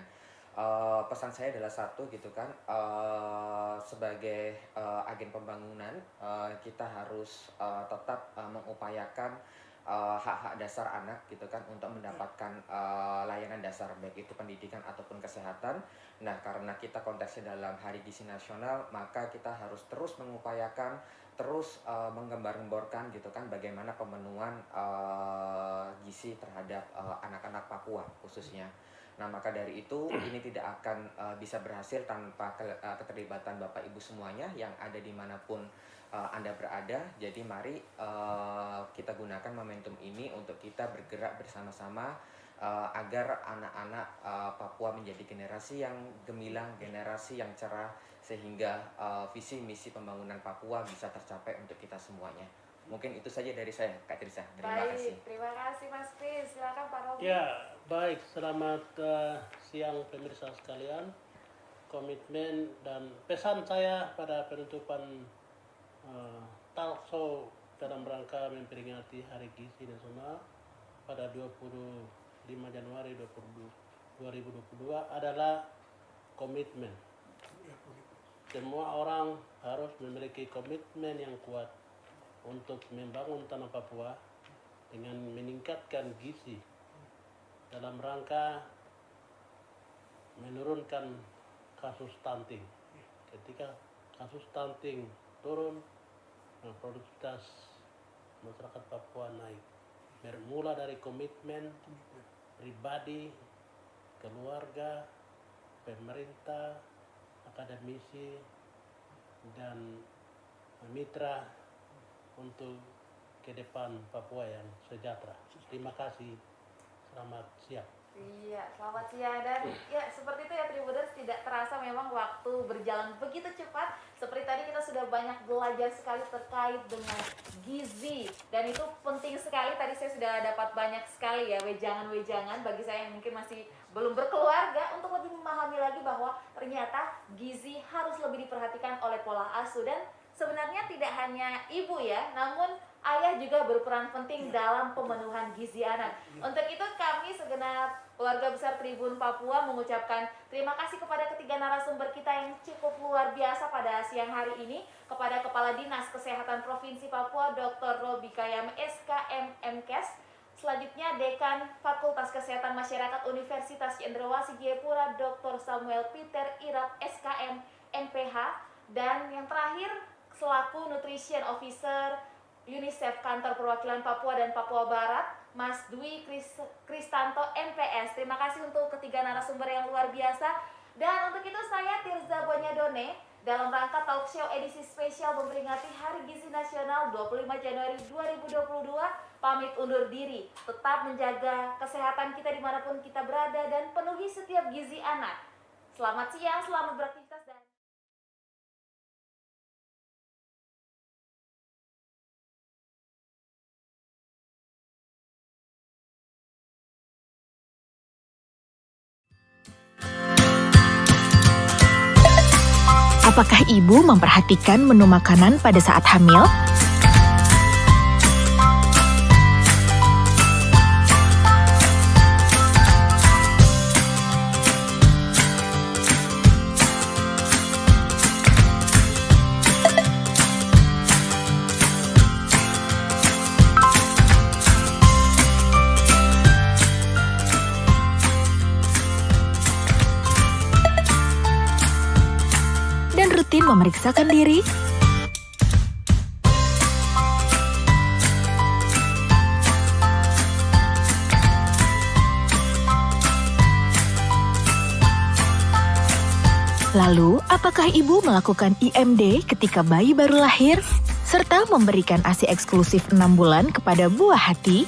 Speaker 5: Pesan saya adalah satu, gitu kan, sebagai agen pembangunan kita harus tetap mengupayakan hak-hak dasar anak, gitu kan, untuk mendapatkan layanan dasar baik itu pendidikan ataupun kesehatan. Nah, karena kita konteksnya dalam Hari Gizi Nasional, maka kita harus terus mengupayakan, terus menggembar-gemborkan, gitu kan, bagaimana pemenuhan gizi terhadap anak-anak Papua khususnya. Nah, maka dari itu ini tidak akan bisa berhasil tanpa keterlibatan Bapak Ibu semuanya yang ada dimanapun Anda berada. Jadi mari kita gunakan momentum ini untuk kita bergerak bersama-sama agar anak-anak Papua menjadi generasi yang gemilang, generasi yang cerah, sehingga visi misi pembangunan Papua bisa tercapai untuk kita semuanya. Mungkin itu saja dari saya, Kak Trisa. Terima kasih.
Speaker 2: Terima kasih Mas Kris. Silakan Pak Robi.
Speaker 4: Ya, baik. Selamat siang pemirsa sekalian. Komitmen dan pesan saya pada penutupan talk show dalam rangka memperingati Hari Gizi Nasional pada 25 Januari 2022 adalah komitmen. Semua orang harus memiliki komitmen yang kuat untuk membangun tanah Papua dengan meningkatkan gizi dalam rangka menurunkan kasus stunting. Ketika kasus stunting turun, produktivitas masyarakat Papua naik. Bermula dari komitmen pribadi, keluarga, pemerintah, akademisi, dan mitra untuk ke depan Papua yang sejahtera. Terima kasih. Selamat siang.
Speaker 2: Iya, selamat siang. Dan ya seperti itu ya Tribuners, tidak terasa memang waktu berjalan begitu cepat. Seperti tadi kita sudah banyak belajar sekali terkait dengan gizi, dan itu penting sekali. Tadi saya sudah dapat banyak sekali ya wejangan-wejangan bagi saya yang mungkin masih belum berkeluarga untuk lebih memahami lagi bahwa ternyata gizi harus lebih diperhatikan oleh pola asuh. Dan sebenarnya tidak hanya ibu ya, namun ayah juga berperan penting dalam pemenuhan gizi anak. Untuk itu kami segenap keluarga besar Tribun Papua mengucapkan terima kasih kepada ketiga narasumber kita yang cukup luar biasa pada siang hari ini. Kepada Kepala Dinas Kesehatan Provinsi Papua Dr. Robi Kayam SKM MKes. Selanjutnya Dekan Fakultas Kesehatan Masyarakat Universitas Cendrawasih Jayapura Dr. Samuel Peter Irap SKM MPH. Dan yang terakhir selaku Nutrition Officer UNICEF Kantor Perwakilan Papua dan Papua Barat, Mas Dwi Kristanto MPS. Terima kasih untuk ketiga narasumber yang luar biasa. Dan untuk itu saya Tirza Bonyadone dalam rangka talk show edisi spesial memperingati Hari Gizi Nasional 25 Januari 2022 pamit undur diri. Tetap menjaga kesehatan kita dimanapun kita berada dan penuhi setiap gizi anak. Selamat siang, selamat beraktivitas dan
Speaker 1: Apakah ibu memperhatikan menu makanan pada saat hamil? Rutin memeriksakan diri? Lalu, apakah ibu melakukan IMD ketika bayi baru lahir? Serta memberikan ASI eksklusif 6 bulan kepada buah hati?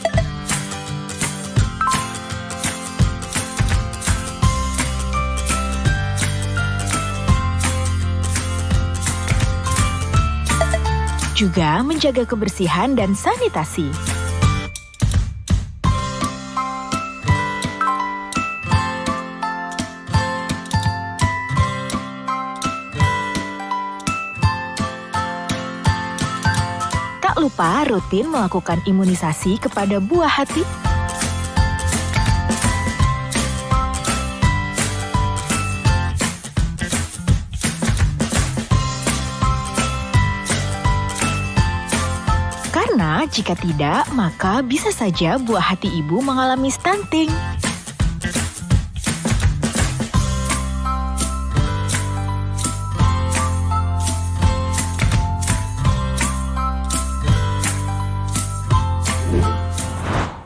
Speaker 1: Juga menjaga kebersihan dan sanitasi. Tak lupa rutin melakukan imunisasi kepada buah hati. Karena jika tidak, maka bisa saja buah hati ibu mengalami stunting.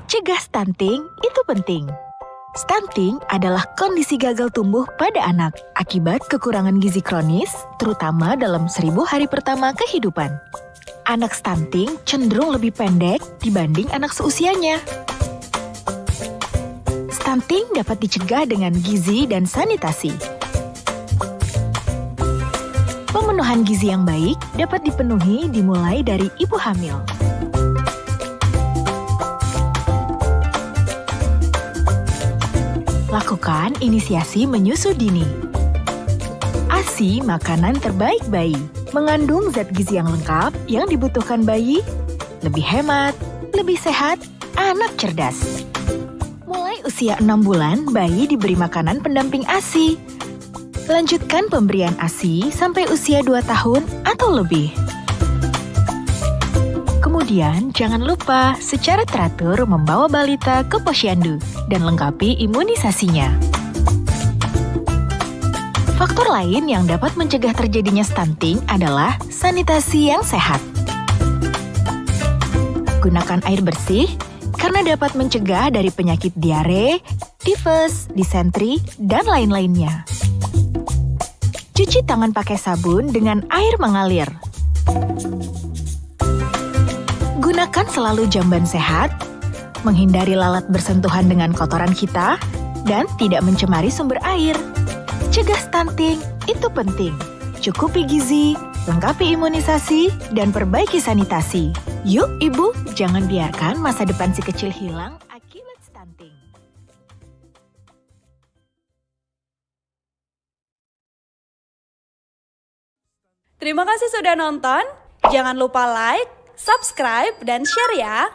Speaker 1: Cegah stunting itu penting. Stunting adalah kondisi gagal tumbuh pada anak akibat kekurangan gizi kronis, terutama dalam 1000 hari pertama kehidupan. Anak stunting cenderung lebih pendek dibanding anak seusianya. Stunting dapat dicegah dengan gizi dan sanitasi. Pemenuhan gizi yang baik dapat dipenuhi dimulai dari ibu hamil. Lakukan inisiasi menyusu dini. ASI makanan terbaik bayi, mengandung zat gizi yang lengkap yang dibutuhkan bayi, lebih hemat, lebih sehat, anak cerdas. Mulai usia 6 bulan, bayi diberi makanan pendamping ASI. Lanjutkan pemberian ASI sampai usia 2 tahun atau lebih. Kemudian, jangan lupa secara teratur membawa balita ke posyandu dan lengkapi imunisasinya. Faktor lain yang dapat mencegah terjadinya stunting adalah sanitasi yang sehat. Gunakan air bersih karena dapat mencegah dari penyakit diare, tifus, disentri, dan lain-lainnya. Cuci tangan pakai sabun dengan air mengalir. Gunakan selalu jamban sehat, menghindari lalat bersentuhan dengan kotoran kita, dan tidak mencemari sumber air. Cegah stunting itu penting. Cukupi gizi, lengkapi imunisasi, dan perbaiki sanitasi. Yuk ibu, jangan biarkan masa depan si kecil hilang akibat stunting.
Speaker 7: Terima kasih sudah nonton. Jangan lupa like, subscribe, dan share ya.